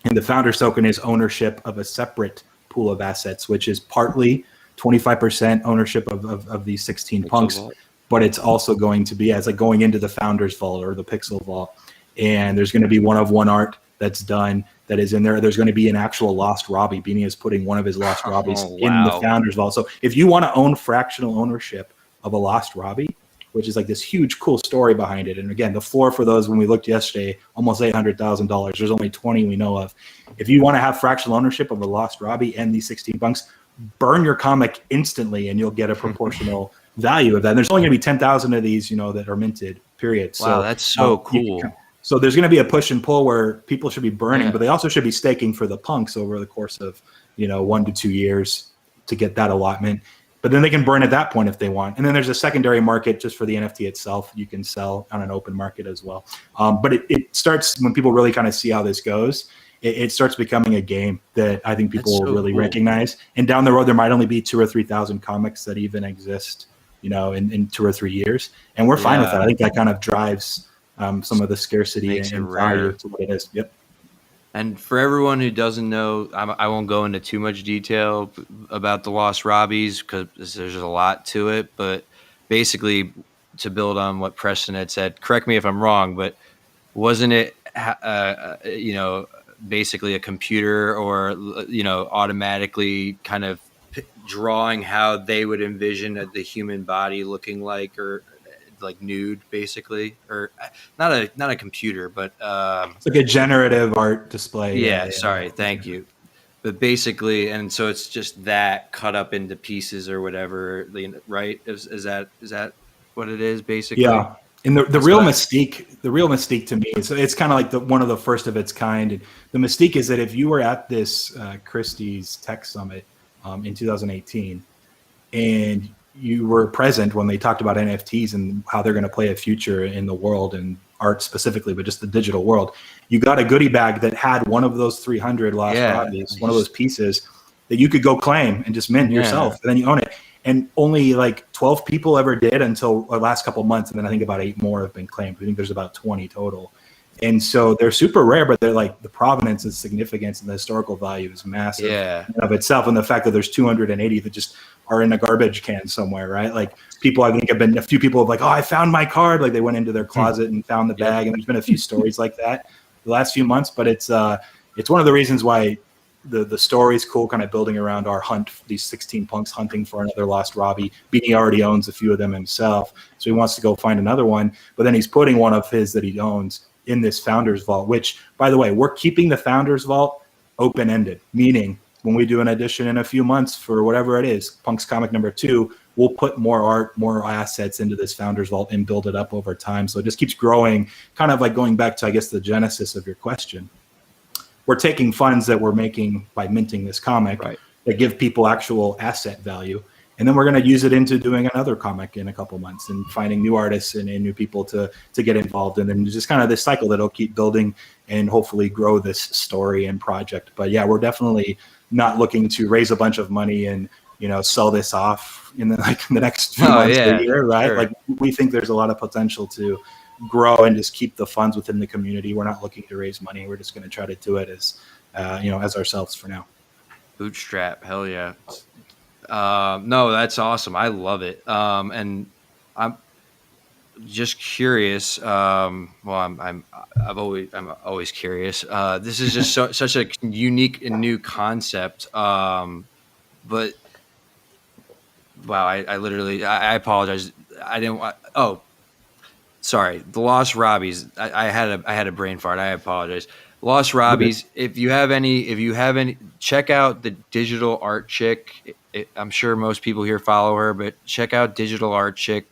And the founder's token is ownership of a separate pool of assets, which is partly 25% ownership of these 16 punks, but it's also going to be as like going into the founder's vault or the PixelVault. And there's going to be one of one art that's done that is in there. There's going to be an actual Lost Robbie. Beanie is putting one of his Lost Robbies in the founder's vault. So if you want to own fractional ownership of a Lost Robbie, which is like this huge, cool story behind it. And again, the floor for those, when we looked yesterday, almost $800,000. There's only 20 we know of. If you want to have fractional ownership of a Lost Robbie and these 16 punks, burn your comic instantly and you'll get a proportional value of that. And there's only going to be 10,000 of these, that are minted, period. Wow, so that's so cool. So there's going to be a push and pull where people should be burning, but they also should be staking for the punks over the course of, 1 to 2 years to get that allotment. But then they can burn at that point if they want. And then there's a secondary market just for the NFT itself. You can sell on an open market as well. But it starts when people really kind of see how this goes. It starts becoming a game that I think people will really recognize. And down the road, there might only be 2,000 or 3,000 comics that even exist, in 2 or 3 years. And we're fine with that. I think that kind of drives some of the scarcity and value to what it is. Yep. And for everyone who doesn't know, I won't go into too much detail about the Lost Robbies because there's a lot to it. But basically, to build on what Preston had said, correct me if I'm wrong, but wasn't it, basically a computer or, automatically kind of drawing how they would envision the human body looking like, or like nude, basically, or not a computer, but it's like a generative art display. Sorry, thank you. But basically, and so it's just that cut up into pieces or whatever, right? Is that what it is basically? Yeah. And the real mystique to me is it's kind of like one of the first of its kind. And the mystique is that if you were at this Christie's Tech Summit in 2018 and you were present when they talked about NFTs and how they're going to play a future in the world and art specifically, but just the digital world, you got a goodie bag that had one of those 300 Lost Robbies, one of those pieces that you could go claim and just mint yourself, and then you own it. And only like 12 people ever did until the last couple of months, and then I think about 8 more have been claimed. I think there's about 20 total. And so they're super rare, but they're like the provenance and significance and the historical value is massive in of itself. And the fact that there's 280 that just are in a garbage can somewhere, right? Like people, I think a few people have like, oh, I found my card. Like they went into their closet and found the bag. And there's been a few stories like that the last few months, but it's one of the reasons why the story is cool, kind of building around our hunt, these 16 punks hunting for another Lost Robbie. Beanie already owns a few of them himself, so he wants to go find another one, but then he's putting one of his that he owns in this Founders Vault, which, by the way, we're keeping the Founders Vault open-ended, meaning when we do an edition in a few months for whatever it is, Punk's comic number 2, we'll put more art, more assets into this Founders Vault and build it up over time. So it just keeps growing, kind of like going back to, I guess, the genesis of your question. We're taking funds that we're making by minting this comic that give people actual asset value. And then we're going to use it into doing another comic in a couple months and finding new artists and new people to get involved in. And just kind of this cycle that'll keep building and hopefully grow this story and project. But yeah, we're definitely not looking to raise a bunch of money and, sell this off in the next few months or a year, right? Sure. Like we think there's a lot of potential to grow and just keep the funds within the community. We're not looking to raise money. We're just going to try to do it as, as ourselves for now. Bootstrap. Hell yeah. No, that's awesome. I love it. And just curious. Well, I'm always curious. This is just such a unique and new concept. But wow, I literally I apologize. I didn't. Sorry, the Lost Robbies. I had a brain fart. I apologize. Lost Robbies. If you have any, check out the Digital Art Chick. I'm sure most people here follow her, but check out Digital Art Chick.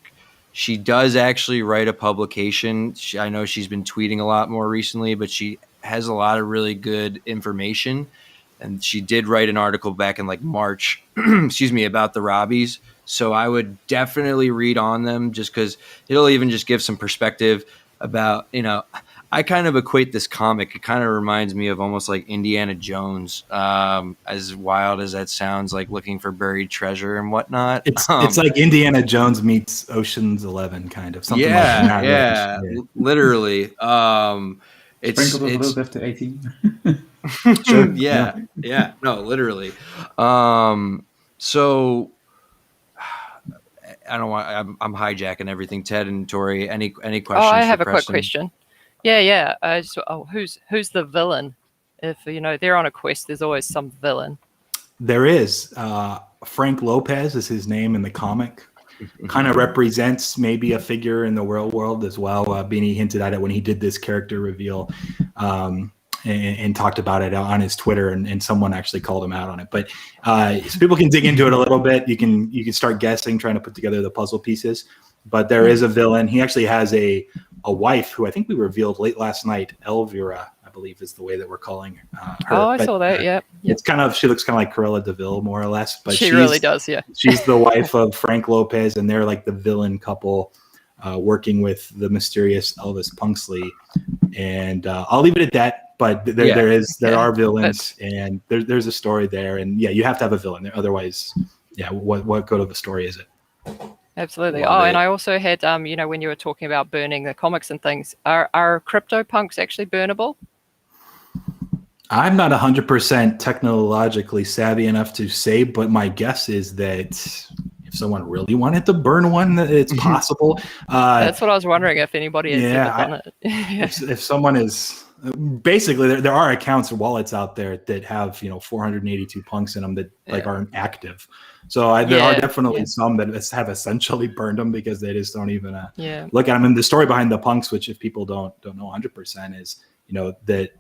She does actually write a publication. I know she's been tweeting a lot more recently, but she has a lot of really good information. And she did write an article back in like March, excuse me, about the Robbies. So I would definitely read on them just because it'll even just give some perspective about, I kind of equate this comic. It kind of reminds me of almost like Indiana Jones, as wild as that sounds, like looking for buried treasure and whatnot. It's like Indiana Jones meets Ocean's 11, kind of something like that. Yeah, literally. It's sprinkled a little bit to 18. Sure. Yeah. No, literally. So I don't want. I'm hijacking everything. Ted and Tori, any questions? Oh, I have a Preston? quick question. Yeah. Who's the villain? If they're on a quest, there's always some villain. There is. Frank Lopez is his name in the comic. Kind of represents maybe a figure in the real world as well. Beanie hinted at it when he did this character reveal. And talked about it on his Twitter, and someone actually called him out on it. But so people can dig into it a little bit. You can start guessing, trying to put together the puzzle pieces. But there is a villain. He actually has a wife who I think we revealed late last night. Elvira, I believe, is the way that we're calling her. Oh, I saw that. Yeah. It's she looks kind of like Cruella de Vil, more or less. But she really does. Yeah. She's the wife of Frank Lopez, and they're like the villain couple. Working with the mysterious Elvis Punksley, and I'll leave it at that. But there are villains, and there's a story there, and you have to have a villain there. Otherwise, what good of a story is it? Absolutely. And I also had when you were talking about burning the comics and things, are CryptoPunks actually burnable? I'm not 100% technologically savvy enough to say, but my guess is that if someone really wanted to burn one, it's possible. That's what I was wondering, if anybody has ever done it. If someone is basically, there are accounts or wallets out there that have 482 punks in them that aren't active. So there are definitely some that have essentially burned them because they just don't even look at them. And the story behind the punks, which if people don't know 100%, is that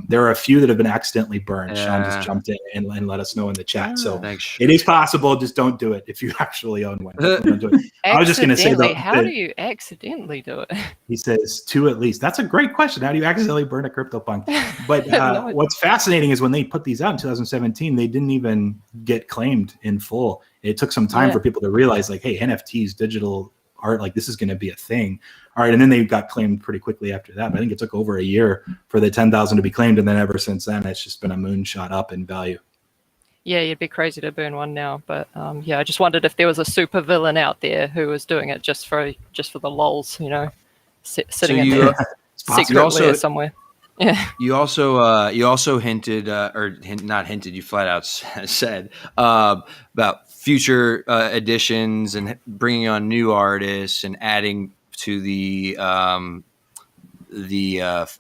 there are a few that have been accidentally burned. Sean just jumped in and let us know in the chat. So it is possible. Just don't do it if you actually own one. Don't do it. I was just going to say, though, how do you accidentally do it? He says 2 at least. That's a great question. How do you accidentally burn a CryptoPunk? But what's fascinating is when they put these out in 2017, they didn't even get claimed in full. It took some time for people to realize, like, hey, NFTs, digital art, like this is going to be a thing. All right, and then they got claimed pretty quickly after that. But I think it took over a year for the 10,000 to be claimed, and then ever since then, it's just been a moonshot up in value. Yeah, you'd be crazy to burn one now. But I just wondered if there was a super villain out there who was doing it just for the lols, sitting in there secretly somewhere. Yeah. You also hinted, not hinted. You flat out said about future editions and bringing on new artists and adding to the the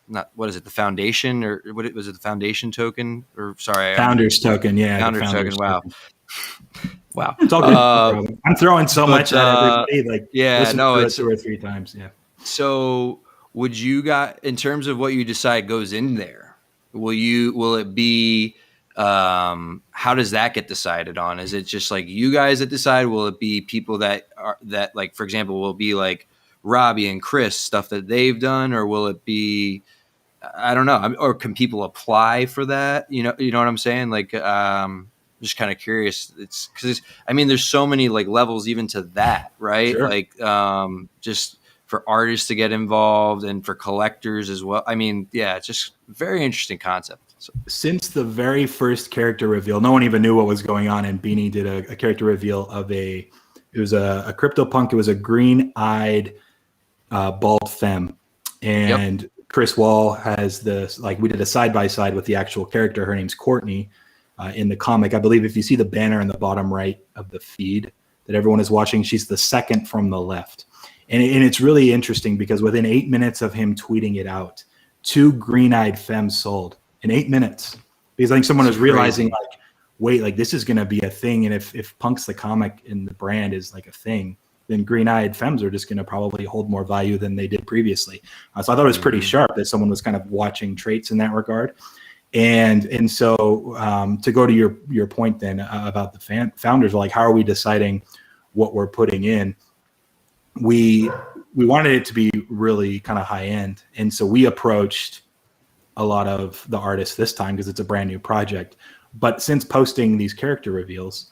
foundation, or what was it, the foundation token, or founders token? Yeah, founders token. Wow. It's all good. I'm throwing so much at everybody. It's 2 or 3 times. Yeah. So would you guys, in terms of what you decide goes in there, will it be, how does that get decided on? Is it just like you guys that decide? Will it be people that like, for example, will it be like Robbie and Chris, stuff that they've done, or will it be, I don't know, or can people apply for that? You know what I'm saying? Like, just kind of curious. It's because there's so many like levels even to that, right? Sure. Like, just for artists to get involved and for collectors as well. It's just very interesting concept. So. Since the very first character reveal, no one even knew what was going on, and Beanie did a character reveal of it was a CryptoPunk. It was a green-eyed bald femme, and Chris Wall has this, like, we did a side-by-side with the actual character. Her name's Courtney in the comic. I believe if you see the banner in the bottom right of the feed that everyone is watching, she's the second from the left. And it's really interesting because within 8 minutes of him tweeting it out, 2 green-eyed femmes sold in 8 minutes. Because I think someone was realizing, like, wait, like this is going to be a thing. And if Punk's the comic and the brand is like a thing, then green-eyed femmes are just going to probably hold more value than they did previously. So I thought it was pretty sharp that someone was kind of watching traits in that regard. And so to go to your point then about the founders, like how are we deciding what we're putting in? We wanted it to be really kind of high end. And so we approached a lot of the artists this time because it's a brand new project. But since posting these character reveals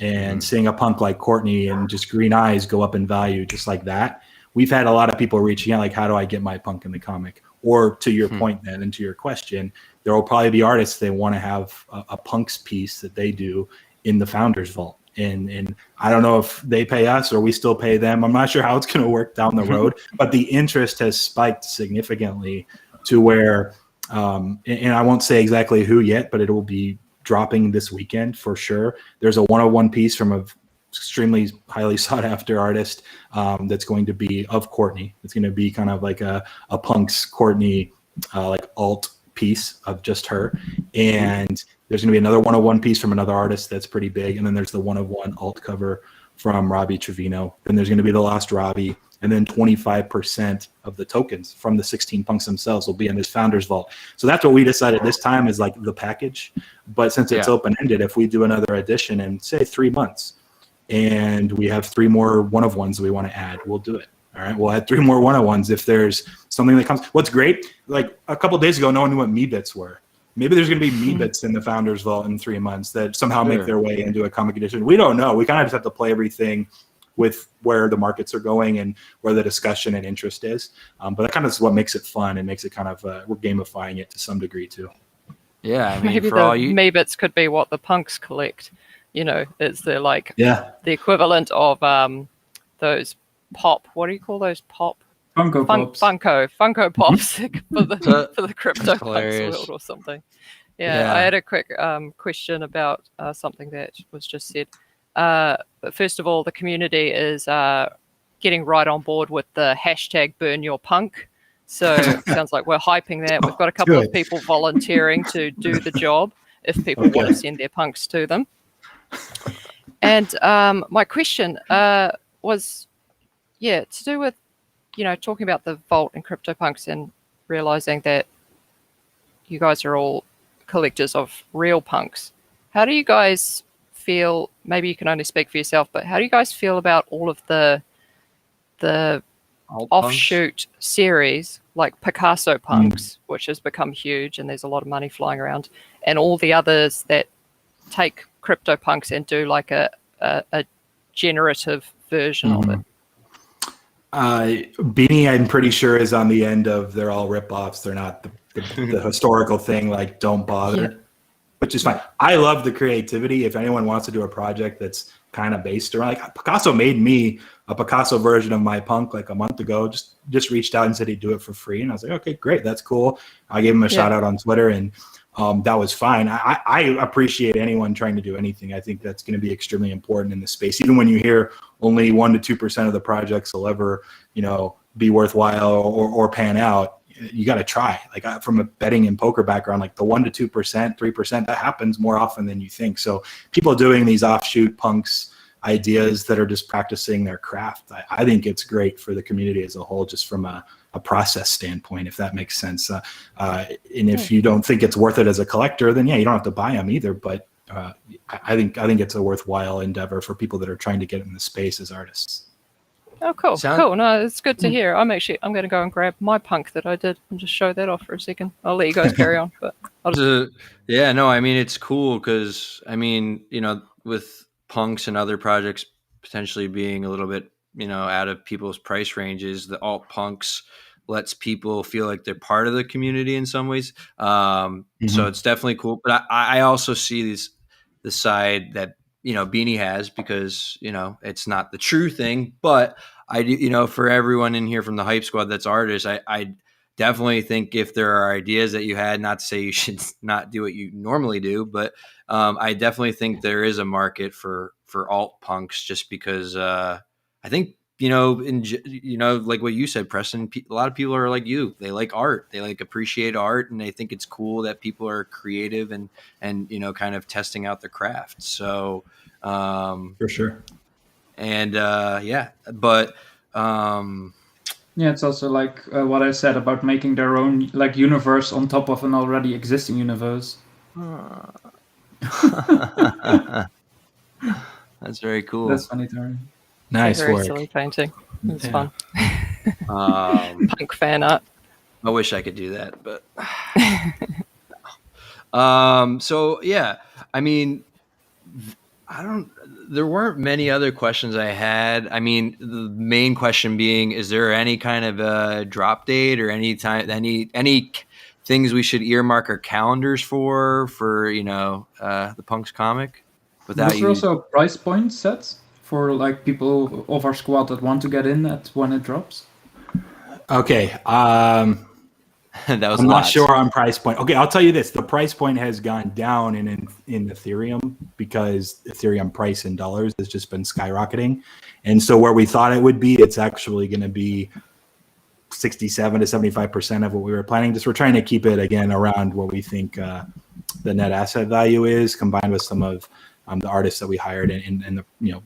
and seeing a punk like Courtney and just green eyes go up in value just like that, we've had a lot of people reaching out like, how do I get my punk in the comic? Or to your point then, and to your question, there will probably be artists that want to have a punks piece that they do in the Founders Vault. And I don't know if they pay us or we still pay them. I'm not sure how it's going to work down the road, but the interest has spiked significantly to where, and I won't say exactly who yet, but it will be dropping this weekend for sure. There's a 101 piece from a extremely highly sought after artist that's going to be of Courtney. It's going to be kind of like a punk's Courtney like alt piece of just her. And there's going to be another 101 piece from another artist that's pretty big. And then there's the 101 alt cover from Robbie Trevino. Then there's going to be the Lost Robbie. And then 25% of the tokens from the 16 punks themselves will be in this Founders Vault. So that's what we decided this time is like the package. But since it's open-ended, if we do another edition in, say, 3 months, and we have 3 more one-of-ones we want to add, we'll do it. All right, we'll add 3 more one-of-ones if there's something that comes. What's great, like a couple of days ago, no one knew what me-bits were. Maybe there's going to be me-bits in the Founders Vault in 3 months that somehow make their way into a comic edition. We don't know. We kind of just have to play everything with where the markets are going and where the discussion and interest is. But that kind of is what makes it fun and makes it kind of, we're gamifying it to some degree too. Yeah, I mean, maybe for the all you... Maybits could be what the punks collect. You know, it's the the equivalent of those pop. What do you call those pop? Funko Pops. Funko Pops for the crypto punks world or something. Yeah, I had a quick question about something that was just said. But first of all, the community is getting right on board with the hashtag Burn Your Punk. So it sounds like we're hyping that. We've got a couple of people volunteering to do the job if people want to send their punks to them. And my question was, to do with, talking about the Vault and CryptoPunks and realizing that you guys are all collectors of real punks. How do you guys feel? Maybe you can only speak for yourself, but how do you guys feel about all of the offshoot series like Picasso punks, which has become huge and there's a lot of money flying around, and all the others that take CryptoPunks and do like a generative version of it? Beanie, I'm pretty sure, is on the end of they're all ripoffs. They're not the historical thing, like don't bother, which is fine. I love the creativity. If anyone wants to do a project that's kind of based around, like Picasso made me a Picasso version of my punk like a month ago, just reached out and said he'd do it for free. And I was like, okay, great. That's cool. I gave him a shout out on Twitter and that was fine. I appreciate anyone trying to do anything. I think that's going to be extremely important in this space. Even when you hear only 1 to 2% of the projects will ever, be worthwhile or pan out, you got to try. Like from a betting and poker background, like the 1 to 2%, 3%, that happens more often than you think. So people doing these offshoot punks ideas that are just practicing their craft, I think it's great for the community as a whole, just from a process standpoint, if that makes sense. And if you don't think it's worth it as a collector, then you don't have to buy them either. But I think it's a worthwhile endeavor for people that are trying to get in the space as artists. Oh, cool. Cool. No, it's good to hear. I'm going to go and grab my punk that I did and just show that off for a second. I'll let you guys carry on. But it's cool because, with punks and other projects potentially being a little bit, out of people's price ranges, the alt punks lets people feel like they're part of the community in some ways. So it's definitely cool. But I also see the side that, Beanie has, because, it's not the true thing, but I do, for everyone in here from the Hype Squad that's artists, I definitely think if there are ideas that you had, not to say you should not do what you normally do, but I definitely think there is a market for alt punks, just because I think like what you said, Preston, a lot of people are like you. They like art. They like appreciate art, and they think it's cool that people are creative and kind of testing out the craft. So, for sure. And but it's also like what I said about making their own like universe on top of an already existing universe. That's very cool. That's funny, Terry. Nice very work. silly painting. It's fun. Punk fan art. I wish I could do that, but so yeah, I mean, there weren't many other questions I had. I mean, the main question being, is there any kind of drop date or any things we should earmark our calendars for the Punks comic? Was there also a price point set for like people of our squad that want to get in at when it drops? Okay. That was I'm not sure on price point. Okay, I'll tell you this: the price point has gone down in Ethereum because Ethereum price in dollars has just been skyrocketing, and so where we thought it would be, it's actually going to be 67 to 75% of what we were planning. Just we're trying to keep it again around what we think the net asset value is, combined with some of the artists that we hired and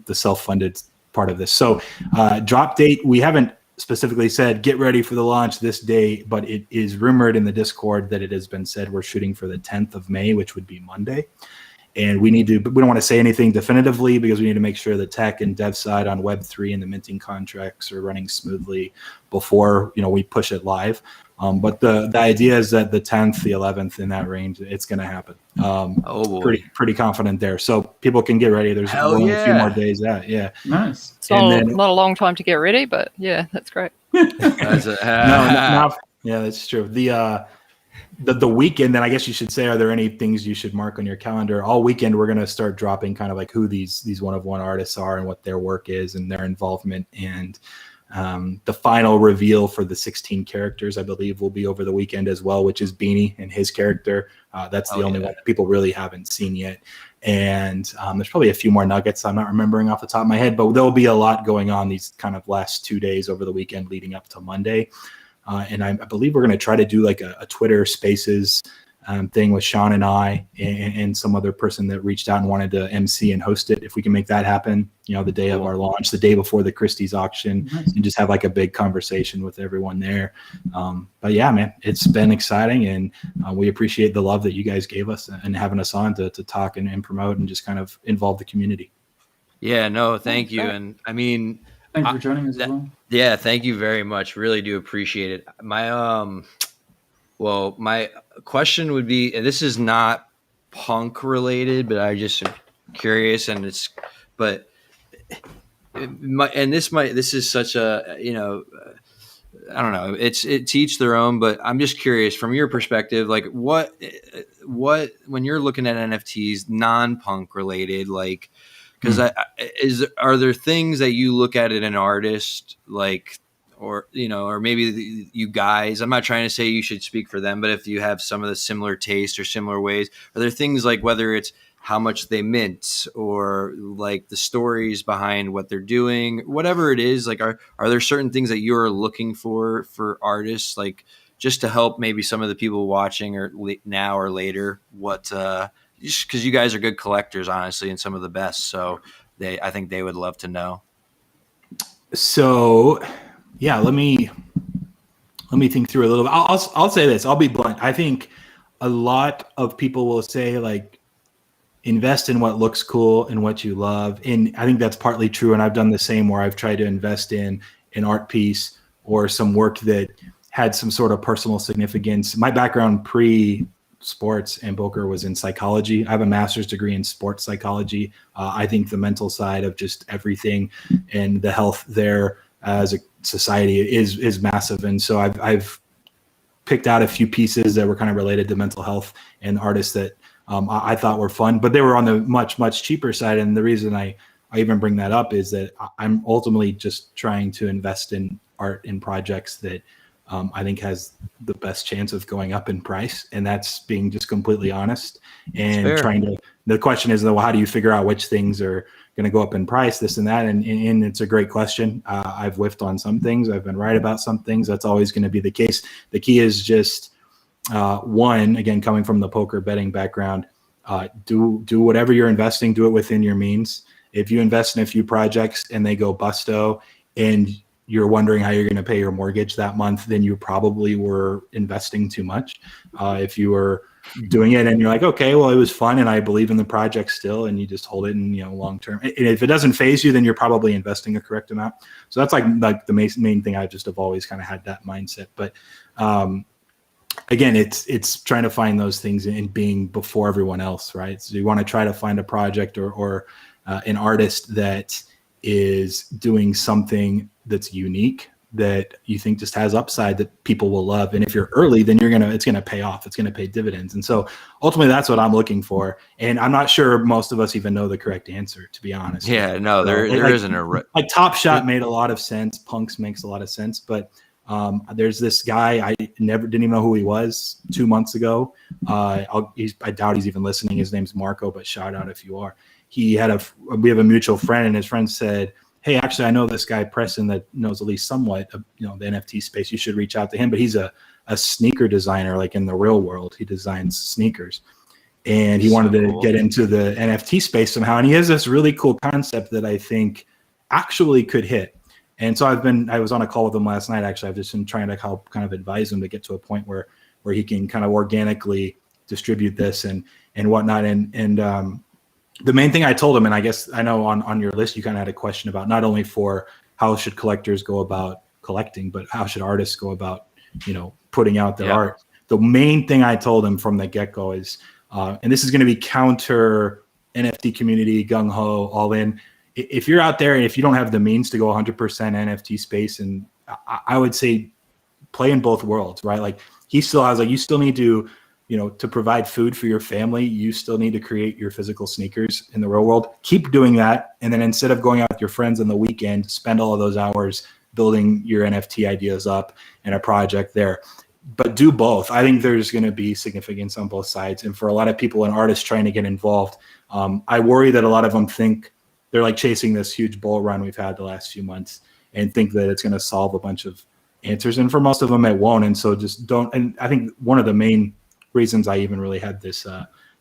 the self-funded part of this. So drop date, we haven't specifically said get ready for the launch this day, but it is rumored in the Discord that it has been said we're shooting for the 10th of May, which would be Monday. And we don't want to say anything definitively because we need to make sure the tech and dev side on Web3 and the minting contracts are running smoothly before we push it live. But the idea is that the 10th, the 11th, in that range, it's going to happen. Pretty confident there. So people can get ready. There's only a few more days out. Yeah. Nice. It's not a long time to get ready, but yeah, that's great. Yeah, that's true. The weekend, then I guess you should say, are there any things you should mark on your calendar? All weekend, we're going to start dropping kind of like who these one-of-one artists are and what their work is and their involvement. And the final reveal for the 16 characters, I believe, will be over the weekend as well, which is Beanie and his character. That's the only one that people really haven't seen yet. And there's probably a few more nuggets I'm not remembering off the top of my head, but there'll be a lot going on these kind of last 2 days over the weekend leading up to Monday. And I believe we're going to try to do like a Twitter Spaces thing with Sean and I and some other person that reached out and wanted to MC and host it. If we can make that happen, the day of our launch, the day before the Christie's auction, and just have like a big conversation with everyone there. But yeah, man, it's been exciting, and we appreciate the love that you guys gave us and having us on to talk and promote and just kind of involve the community. Yeah, no, thank you. And I mean, thank you for joining us as well. Yeah, thank you very much. Really do appreciate it. My my question would be, and this is not punk related, but I just am curious, and this is such a, I don't know, it's each their own, but I'm just curious from your perspective, like what when you're looking at NFTs non-punk related, like, because are there things that you look at in an artist, like, or maybe you guys, I'm not trying to say you should speak for them, but if you have some of the similar taste or similar ways, are there things like whether it's how much they mint or like the stories behind what they're doing, whatever it is, like are there certain things that you're looking for artists, like just to help maybe some of the people watching or now or later, what because you guys are good collectors, honestly, and some of the best. So I think they would love to know. So yeah, let me think through a little bit. I'll say this. I'll be blunt. I think a lot of people will say like invest in what looks cool and what you love, and I think that's partly true. And I've done the same, where I've tried to invest in an art piece or some work that had some sort of personal significance. My background pre-sports and poker was in psychology. I have a master's degree in sports psychology. I think the mental side of just everything and the health there as a society is massive. And so I've picked out a few pieces that were kind of related to mental health and artists that I thought were fun, but they were on the much, much cheaper side. And the reason I even bring that up is that I'm ultimately just trying to invest in art and projects that I think has the best chance of going up in price. And that's being just completely honest and trying to, the question is, well, how do you figure out which things are going to go up in price, this and that. And it's a great question. I've whiffed on some things. I've been right about some things. That's always going to be the case. The key is just one, again, coming from the poker betting background, do whatever you're investing, do it within your means. If you invest in a few projects and they go busto and you're wondering how you're going to pay your mortgage that month, then you probably were investing too much. If you were doing it and you're like, okay, well, it was fun and I believe in the project still, and you just hold it in, long term. And if it doesn't phase you, then you're probably investing a correct amount. So that's like the main thing. I just have always kind of had that mindset. But again, it's trying to find those things and being before everyone else, right? So you want to try to find a project or an artist that is doing something that's unique, that you think just has upside, that people will love. And if you're early, then it's going to pay off. It's going to pay dividends. And so ultimately that's what I'm looking for. And I'm not sure most of us even know the correct answer, to be honest. Yeah, no, there isn't a like Top Shot made a lot of sense. Punks makes a lot of sense, but there's this guy, I didn't even know who he was 2 months ago. I doubt he's even listening. His name's Marco, but shout out if you are. We have a mutual friend, and his friend said, hey, actually, I know this guy Preston that knows at least somewhat of, the NFT space. You should reach out to him. But he's a sneaker designer, like in the real world. He designs sneakers, and he wanted to get into the NFT space somehow. And he has this really cool concept that I think actually could hit. And so I was on a call with him last night. Actually, I've just been trying to help kind of advise him to get to a point where he can kind of organically distribute this and whatnot. And the main thing I told him, and I guess I know on your list, you kind of had a question about not only for how should collectors go about collecting, but how should artists go about, putting out their art. The main thing I told him from the get-go is, and this is going to be counter NFT community, gung-ho, all in. If you're out there and if you don't have the means to go 100% NFT space, and I would say play in both worlds, right? Like he still has, like, you still need to, to provide food for your family, you still need to create your physical sneakers in the real world. Keep doing that. And then instead of going out with your friends on the weekend, spend all of those hours building your NFT ideas up and a project there. But do both. I think there's going to be significance on both sides. And for a lot of people and artists trying to get involved, I worry that a lot of them think they're like chasing this huge bull run we've had the last few months and think that it's going to solve a bunch of answers. And for most of them, it won't. And so just don't. And I think one of the main reasons I even really had this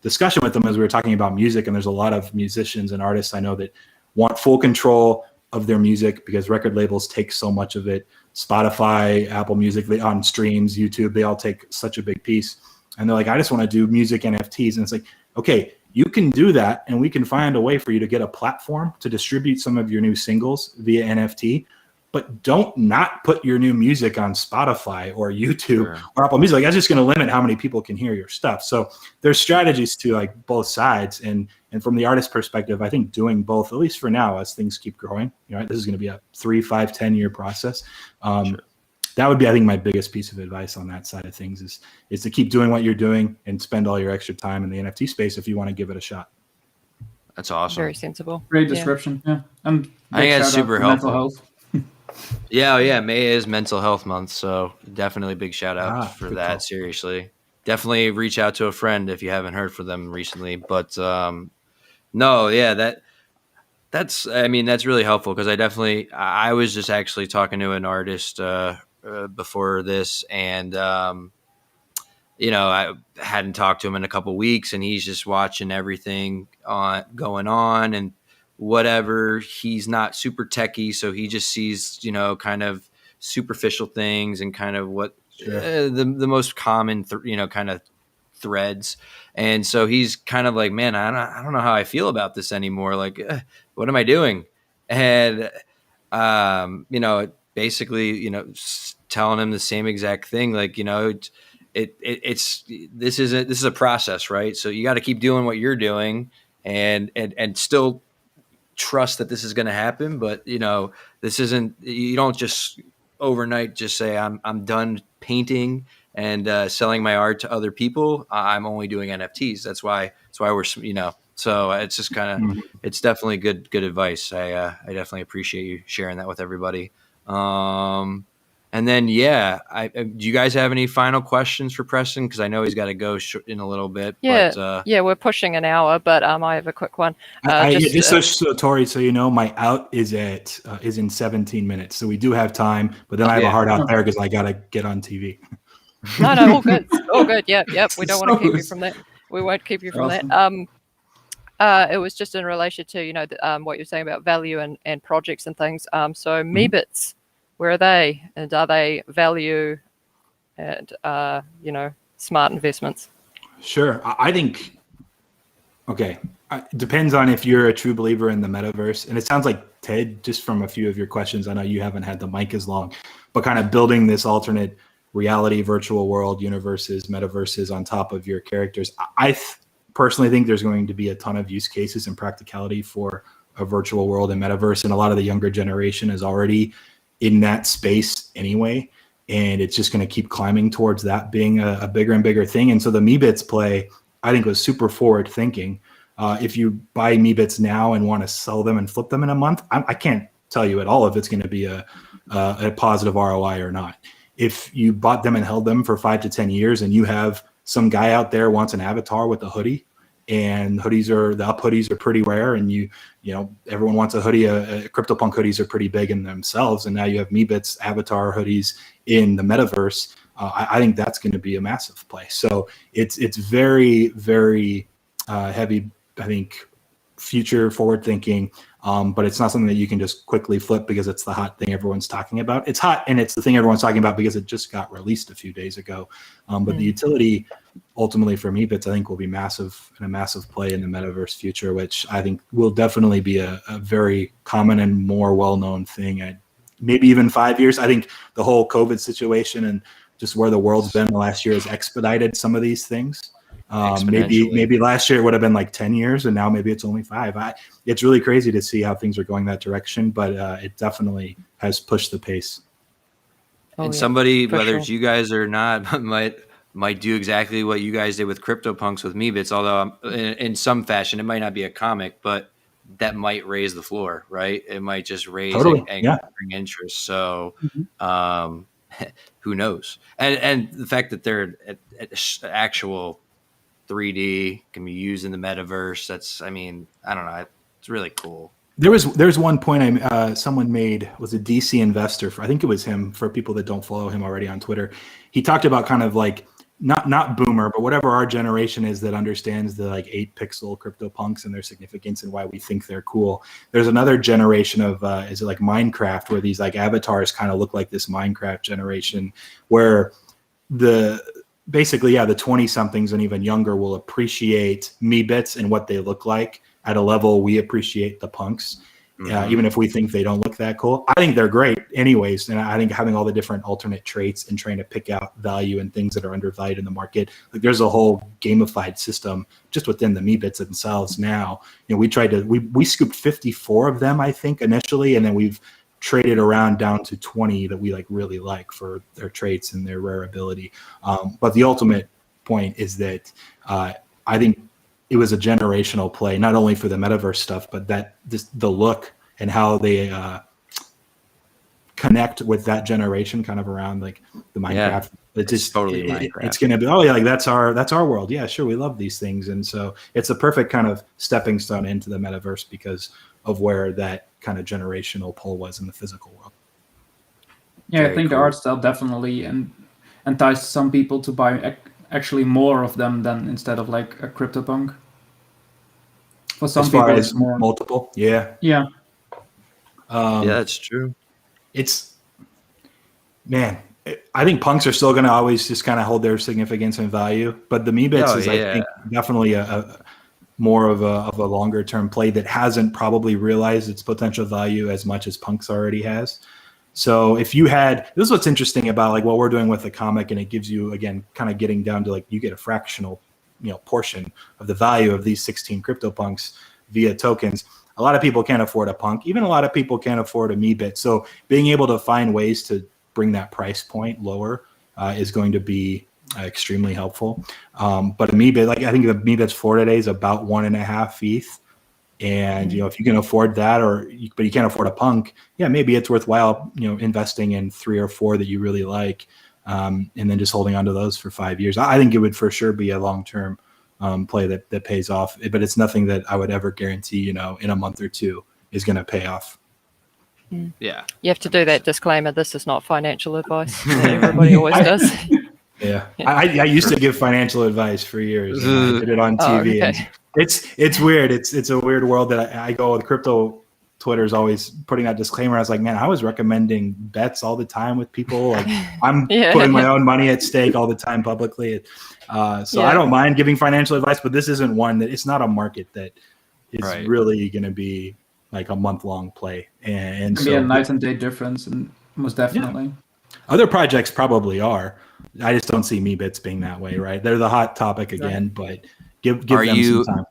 discussion with them as we were talking about music, and there's a lot of musicians and artists I know that want full control of their music because record labels take so much of it. Spotify, Apple Music, on streams, YouTube, they all take such a big piece. And they're like, I just want to do music NFTs. And it's like, okay, you can do that, and we can find a way for you to get a platform to distribute some of your new singles via NFT. But don't not put your new music on Spotify or YouTube or Apple Music. Like, that's just going to limit how many people can hear your stuff. So there's strategies to like both sides. And from the artist perspective, I think doing both, at least for now, as things keep growing, this is going to be a 3, 5, 10-year process. That would be, I think, my biggest piece of advice on that side of things is to keep doing what you're doing and spend all your extra time in the NFT space if you want to give it a shot. That's awesome. Very sensible. Great description. Yeah. And I think that's super helpful. mental health. Yeah. May is Mental Health Month, so definitely big shout out for that. Call. Seriously, definitely reach out to a friend if you haven't heard from them recently. But no, yeah, that's really helpful because I was just actually talking to an artist before this, and I hadn't talked to him in a couple weeks, and he's just watching everything going on and whatever. He's not super techie, so he just sees, kind of superficial things and kind of what the most common, kind of threads. And so he's kind of like, man, I don't know how I feel about this anymore. Like, what am I doing? And, basically, telling him the same exact thing. Like, this is a process, right? So you got to keep doing what you're doing and still trust that this is going to happen. But, this isn't, you don't just overnight just say, I'm done painting and selling my art to other people. I'm only doing NFTs. That's why we're, so it's just kind of, it's definitely good advice. I definitely appreciate you sharing that with everybody. And And then, do you guys have any final questions for Preston? Because I know he's got to go in a little bit. Yeah, but, we're pushing an hour, but I have a quick one. So Tori, so you know, my out is in 17 minutes, so we do have time. But then I have a hard out there because I gotta get on TV. No, all good, all good. Yep. We don't want to keep you from that. We won't keep you from that. It was just in relation to what you're saying about value and projects and things. So Meebits, where are they, and are they value and smart investments? Sure, I think. Okay, it depends on if you're a true believer in the metaverse, and it sounds like Ted, just from a few of your questions. I know you haven't had the mic as long, but kind of building this alternate reality, virtual world universes, metaverses on top of your characters. I personally think there's going to be a ton of use cases and practicality for a virtual world and metaverse, and a lot of the younger generation is already in that space anyway, and it's just going to keep climbing towards that being a bigger and bigger thing. And so the Meebits play, I think, was super forward thinking. If you buy Meebits now and want to sell them and flip them in a month, I can't tell you at all if it's going to be a positive ROI or not. If you bought them and held them for 5 to 10 years and you have some guy out there wants an avatar with a hoodie, and the up hoodies are pretty rare, and you know everyone wants a hoodie. CryptoPunk hoodies are pretty big in themselves, and now you have Meebits avatar hoodies in the metaverse. I think that's going to be a massive play. So it's very, very heavy, I think, future forward thinking, but it's not something that you can just quickly flip because it's the hot thing everyone's talking about. It's hot, and it's the thing everyone's talking about because it just got released a few days ago. But the utility ultimately for Meebits, I think, will be massive, and a massive play in the metaverse future, which I think will definitely be a very common and more well-known thing. Maybe even 5 years. I think the whole COVID situation and just where the world's been the last year has expedited some of these things. Maybe last year it would have been like 10 years, and now maybe it's only 5. It's really crazy to see how things are going that direction, but it definitely has pushed the pace. Somebody, whether it's you guys or not, might do exactly what you guys did with CryptoPunks with Meebits, although in some fashion it might not be a comic, but that might raise the floor, right? It might just raise and bring interest. So who knows? And the fact that they're actual 3D can be used in the metaverse, I don't know, it's really cool. There's one point someone made, was a DC investor, I think it was him, for people that don't follow him already on Twitter. He talked about kind of like not boomer, but whatever our generation is that understands the like 8-pixel CryptoPunks and their significance and why we think they're cool. There's another generation of is it like Minecraft, where these like avatars kind of look like this Minecraft generation, where the 20-somethings and even younger will appreciate Meebits and what they look like at a level we appreciate the punks, even if we think they don't look that cool. I think they're great anyways, and I think having all the different alternate traits and trying to pick out value and things that are undervalued in the market, like there's a whole gamified system just within the Meebits themselves now. We scooped 54 of them, I think, initially, and then we've traded around down to 20 that we like really like for their traits and their rare ability. But the ultimate point is that I think it was a generational play, not only for the metaverse stuff, but that just the look and how they connect with that generation, kind of around like the Minecraft. It's just totally Minecraft. It's going to be like that's our world. Yeah, sure, we love these things, and so it's a perfect kind of stepping stone into the metaverse because of where that kind of generational pull was in the physical world. Yeah, very I think cool. The art style definitely enticed some people to buy actually more of them than instead of like a CryptoPunk. For some people, it's more multiple. Yeah. Yeah. That's true. I think punks are still going to always just kind of hold their significance and value, but the Meebits is, I think, definitely a more of a longer term play that hasn't probably realized its potential value as much as punks already has. So if you this is what's interesting about like what we're doing with the comic, and it gives you, again, kind of getting down to like you get a fractional, portion of the value of these 16 CryptoPunks via tokens. A lot of people can't afford a punk. Even a lot of people can't afford a Meebit. So being able to find ways to bring that price point lower is going to be extremely helpful. But a Meebit, like I think the Meebit's floor today is about 1.5 ETH. And, if you can afford that but you can't afford a punk, yeah, maybe it's worthwhile, investing in 3 or 4 that you really like. And then just holding on to those for 5 years. I think it would for sure be a long-term play that pays off, but it's nothing that I would ever guarantee, in a month or 2 is going to pay off. Yeah. You have to do that disclaimer. This is not financial advice. That everybody always does. Yeah. I used to give financial advice for years. I did it on TV. Okay. And it's weird. It's a weird world that I go with. Crypto Twitter's always putting that disclaimer. I was like, man, I was recommending bets all the time with people. Like I'm putting my own money at stake all the time publicly. So I don't mind giving financial advice, but this isn't one that it's not a market that is really going to be like a month-long play. And so be a night and day difference, and most definitely. Yeah. Other projects probably are. I just don't see MeBits being that way, right? They're the hot topic again, but give them some time.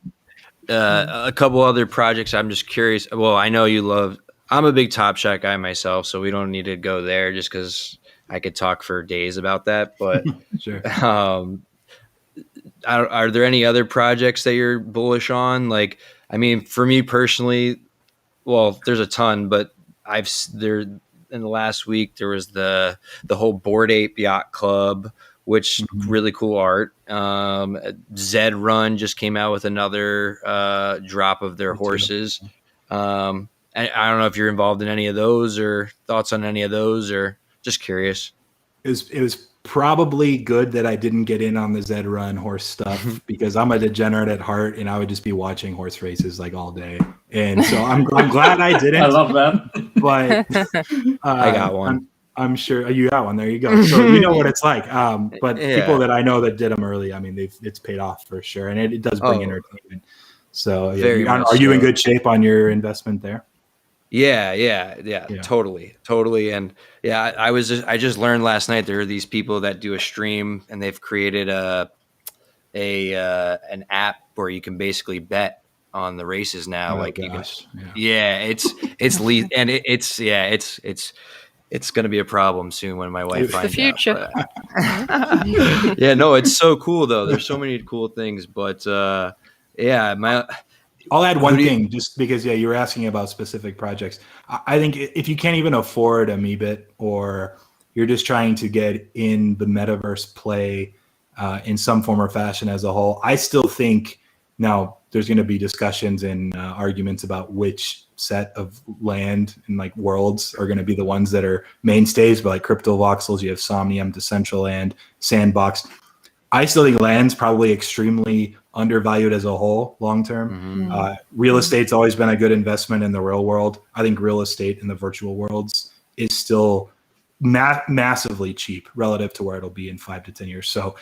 A couple other projects I'm just curious. Well, I know you love. I'm a big Top Shot guy myself, so we don't need to go there just because I could talk for days about that. But sure. Are there any other projects that you're bullish on? Like, I mean, for me personally, well, there's a ton, but in the last week there was the whole Bored Ape Yacht Club, which really cool art. Zed Run just came out with another drop of their horses. And I don't know if you're involved in any of those or thoughts on any of those, or just curious. It was probably good that I didn't get in on the Zed Run horse stuff because I'm a degenerate at heart and I would just be watching horse races like all day. And so I'm glad I didn't. I love that. But I got one. I'm sure you got one. There you go. So you know what it's like. But people that I know that did them early, I mean, it's paid off for sure. And it does bring entertainment. So are you in good shape on your investment there? Yeah, totally. And I just learned last night there are these people that do a stream and they've created an app where you can basically bet on the races now. Oh, gosh. It's going to be a problem soon when my wife finds the future. Out. No, it's so cool though. There's so many cool things, but I'll add one thing just because, you were asking about specific projects. I think if you can't even afford a MeBit or you're just trying to get in the metaverse play in some form or fashion as a whole, I still think now there's going to be discussions and arguments about which set of land and like worlds are going to be the ones that are mainstays, but like Crypto Voxels, you have Somnium, Decentraland, Sandbox. I still think land's probably extremely undervalued as a whole long-term. Real estate's always been a good investment in the real world. I think real estate in the virtual worlds is still massively cheap relative to where it'll be in 5 to 10 years. So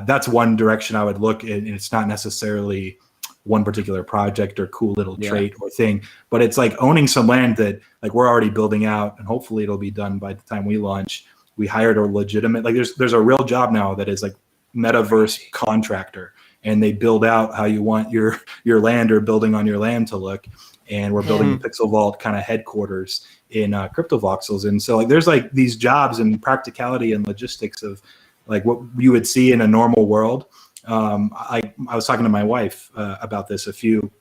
that's one direction I would look, and it's not necessarily one particular project or cool little trait or thing, but it's like owning some land that like we're already building out, and hopefully it'll be done by the time we launch. We hired a legitimate, like there's a real job now that is like metaverse contractor, and they build out how you want your land or building on your land to look. And we're building the PixelVault kind of headquarters in Crypto Voxels. And so like there's like these jobs and practicality and logistics of like what you would see in a normal world. I was talking to my wife about this a few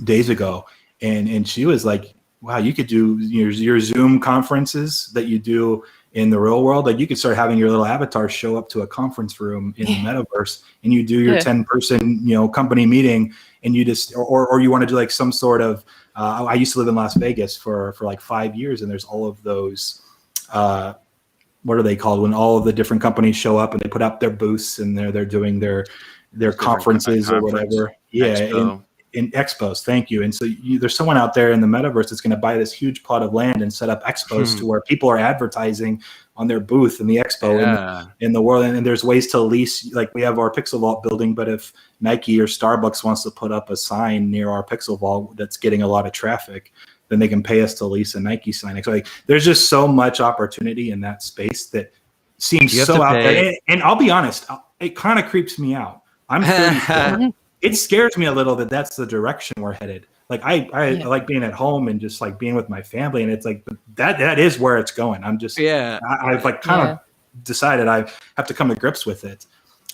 days ago, and she was like, wow, you could do your Zoom conferences that you do in the real world. Like you could start having your little avatar show up to a conference room in the metaverse, and you do your 10-person, company meeting, and you just, or you want to do like some sort of, I used to live in Las Vegas for like 5 years, and there's all of those, what are they called? When all of the different companies show up and they put up their booths and they're doing their conferences or whatever. Expo. In expos, thank you. And so there's someone out there in the metaverse that's going to buy this huge plot of land and set up expos to where people are advertising on their booth in the expo in the world. And there's ways to lease, like we have our PixelVault building, but if Nike or Starbucks wants to put up a sign near our PixelVault that's getting a lot of traffic, then they can pay us to lease a Nike sign. So like, there's just so much opportunity in that space that seems so out there. And I'll be honest, it kind of creeps me out. I'm 34. It scares me a little that that's the direction we're headed. Like I like being at home and just like being with my family, and it's like that is where it's going. I'm just I've like kind of decided I have to come to grips with it.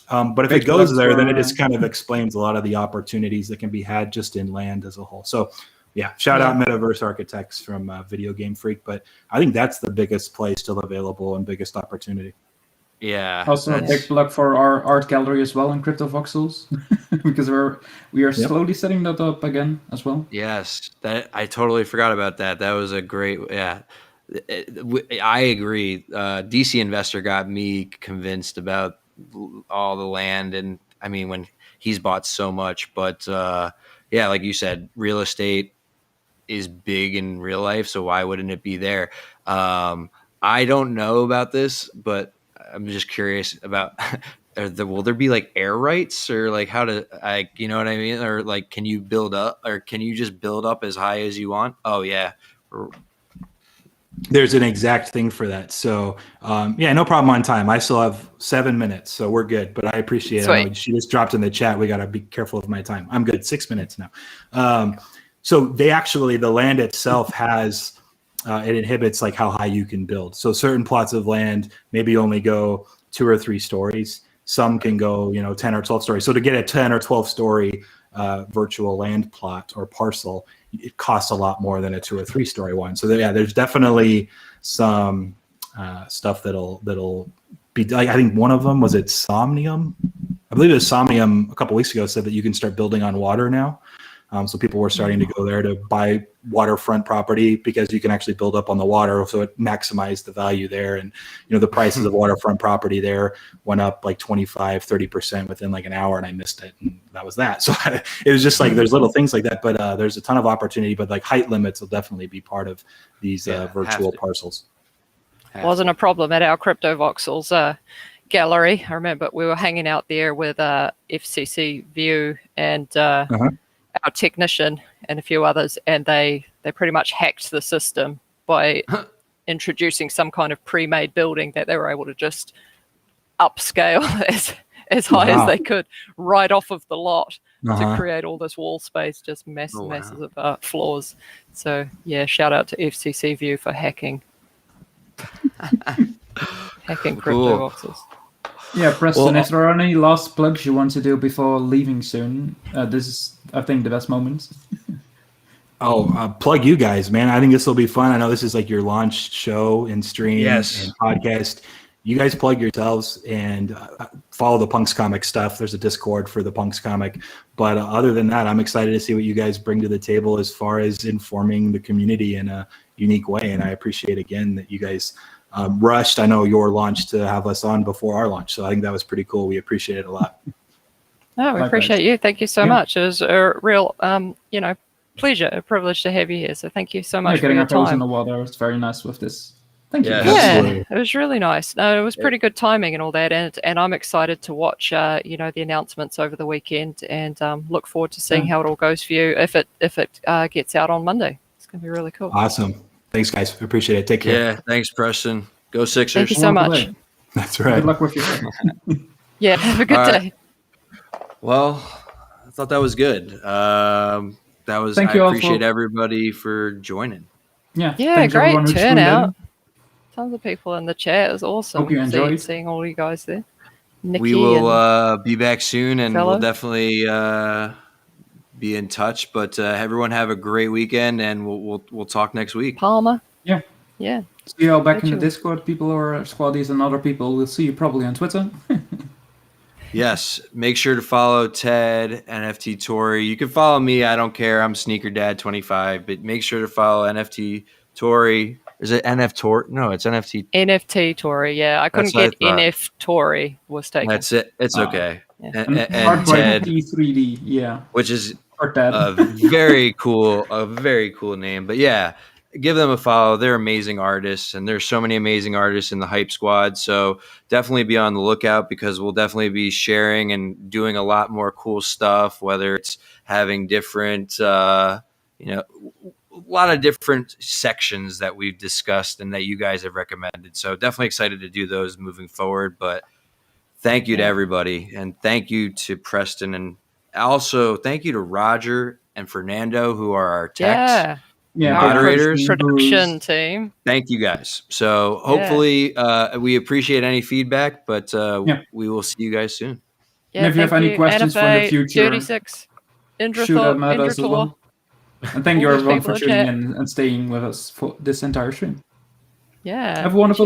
But if Big it goes plugs there, then it for, just kind of explains a lot of the opportunities that can be had just in land as a whole. So yeah, shout out Metaverse Architects from Video Game Freak. But I think that's the biggest play still available and biggest opportunity. Yeah. Also a big plug for our art gallery as well in CryptoVoxels, because we are slowly setting that up again as well. Yes, that I totally forgot about that. That was a great, I agree. DC Investor got me convinced about all the land, and I mean when he's bought so much. But yeah, like you said, real estate is big in real life, so why wouldn't it be there? I don't know about this, but I'm just curious about will there be like air rights or like how to you know what I mean? Or like can you build up or can you just build up as high as you want? Oh yeah. There's an exact thing for that. So yeah, no problem on time. I still have 7 minutes, so we're good. But I appreciate it. I know she just dropped in the chat. We got to be careful of my time. I'm good. 6 minutes now. So they actually, the land itself has, it inhibits like how high you can build. So certain plots of land maybe only go 2 or 3 stories. Some can go, 10 or 12 stories. So to get a 10 or 12 story virtual land plot or parcel, it costs a lot more than a 2 or 3 story one. So yeah, there's definitely some stuff that'll be. I think one of them was it Somnium. I believe it was Somnium a couple weeks ago said that you can start building on water now. So people were starting to go there to buy waterfront property because you can actually build up on the water. So it maximized the value there. And, the prices of waterfront property there went up like 25-30% within like an hour, and I missed it. And that was that. So it was just like, there's little things like that, but there's a ton of opportunity, but like height limits will definitely be part of these virtual parcels. Wasn't a problem at our CryptoVoxels gallery. I remember we were hanging out there with FCC View and our technician and a few others, and they pretty much hacked the system by introducing some kind of pre-made building that they were able to just upscale as high as they could right off of the lot to create all this wall space, just masses of floors. So yeah, shout out to FCC View for hacking CryptoVoxels. Yeah, Preston, is there any last plugs you want to do before leaving soon? This is, I think, the best moment. Plug you guys, man. I think this will be fun. I know this is like your launch show and stream and podcast. You guys plug yourselves and follow the Punks Comic stuff. There's a Discord for the Punks Comic. But other than that, I'm excited to see what you guys bring to the table as far as informing the community in a unique way. And I appreciate, again, that you guys rushed, I know, your launch to have us on before our launch. So I think that was pretty cool. We appreciate it a lot. We appreciate you. Thank you so much. It was a real, pleasure, a privilege to have you here. So thank you so much for your time. Getting our toes in the water was very nice with this. Thank you. Yeah, it was really nice. No, it was pretty good timing and all that. And I'm excited to watch, the announcements over the weekend and look forward to seeing how it all goes for you if it gets out on Monday. It's going to be really cool. Awesome. Thanks, guys. Appreciate it. Take care. Yeah, thanks, Preston. Go Sixers. Thank you so much. That's right. Good luck with you. Yeah, have a good day. Well, I thought that was good. I appreciate everybody for joining. Yeah, great turnout. Tons of people in the chat. It was awesome. Hope you enjoyed seeing all you guys there. Nikki, we will be back soon, and we'll definitely be in touch. But everyone have a great weekend, and we'll talk next week. Palmer. Yeah. See you all back in the Discord, people, or squaddies and other people. We'll see you probably on Twitter. Yes. Make sure to follow Ted, NFT Tori. You can follow me. I don't care. I'm Sneaker Dad 25. But make sure to follow NFT Tori. Is it NF Tori? No, it's NFT. NFT Tori. Yeah, I couldn't get NF Tori was taken. That's it. It's okay. Yeah. And Ted, 3D. Yeah. Which is a very cool name. But yeah, give them a follow. They're amazing artists, and there's so many amazing artists in the Hype Squad. So definitely be on the lookout, because we'll definitely be sharing and doing a lot more cool stuff, whether it's having different, a lot of different sections that we've discussed and that you guys have recommended. So definitely excited to do those moving forward. But thank you to everybody, and thank you to Preston, and also thank you to Roger and Fernando, who are our techs. Moderators, production team. Thank you guys. So hopefully we appreciate any feedback, but we will see you guys soon. And if you have thank any questions for the NFA, future, 36, shoot them at us as well. And thank you All those everyone people for in tuning chat. in and staying with us for this entire stream. Yeah. Have a wonderful cheers. day.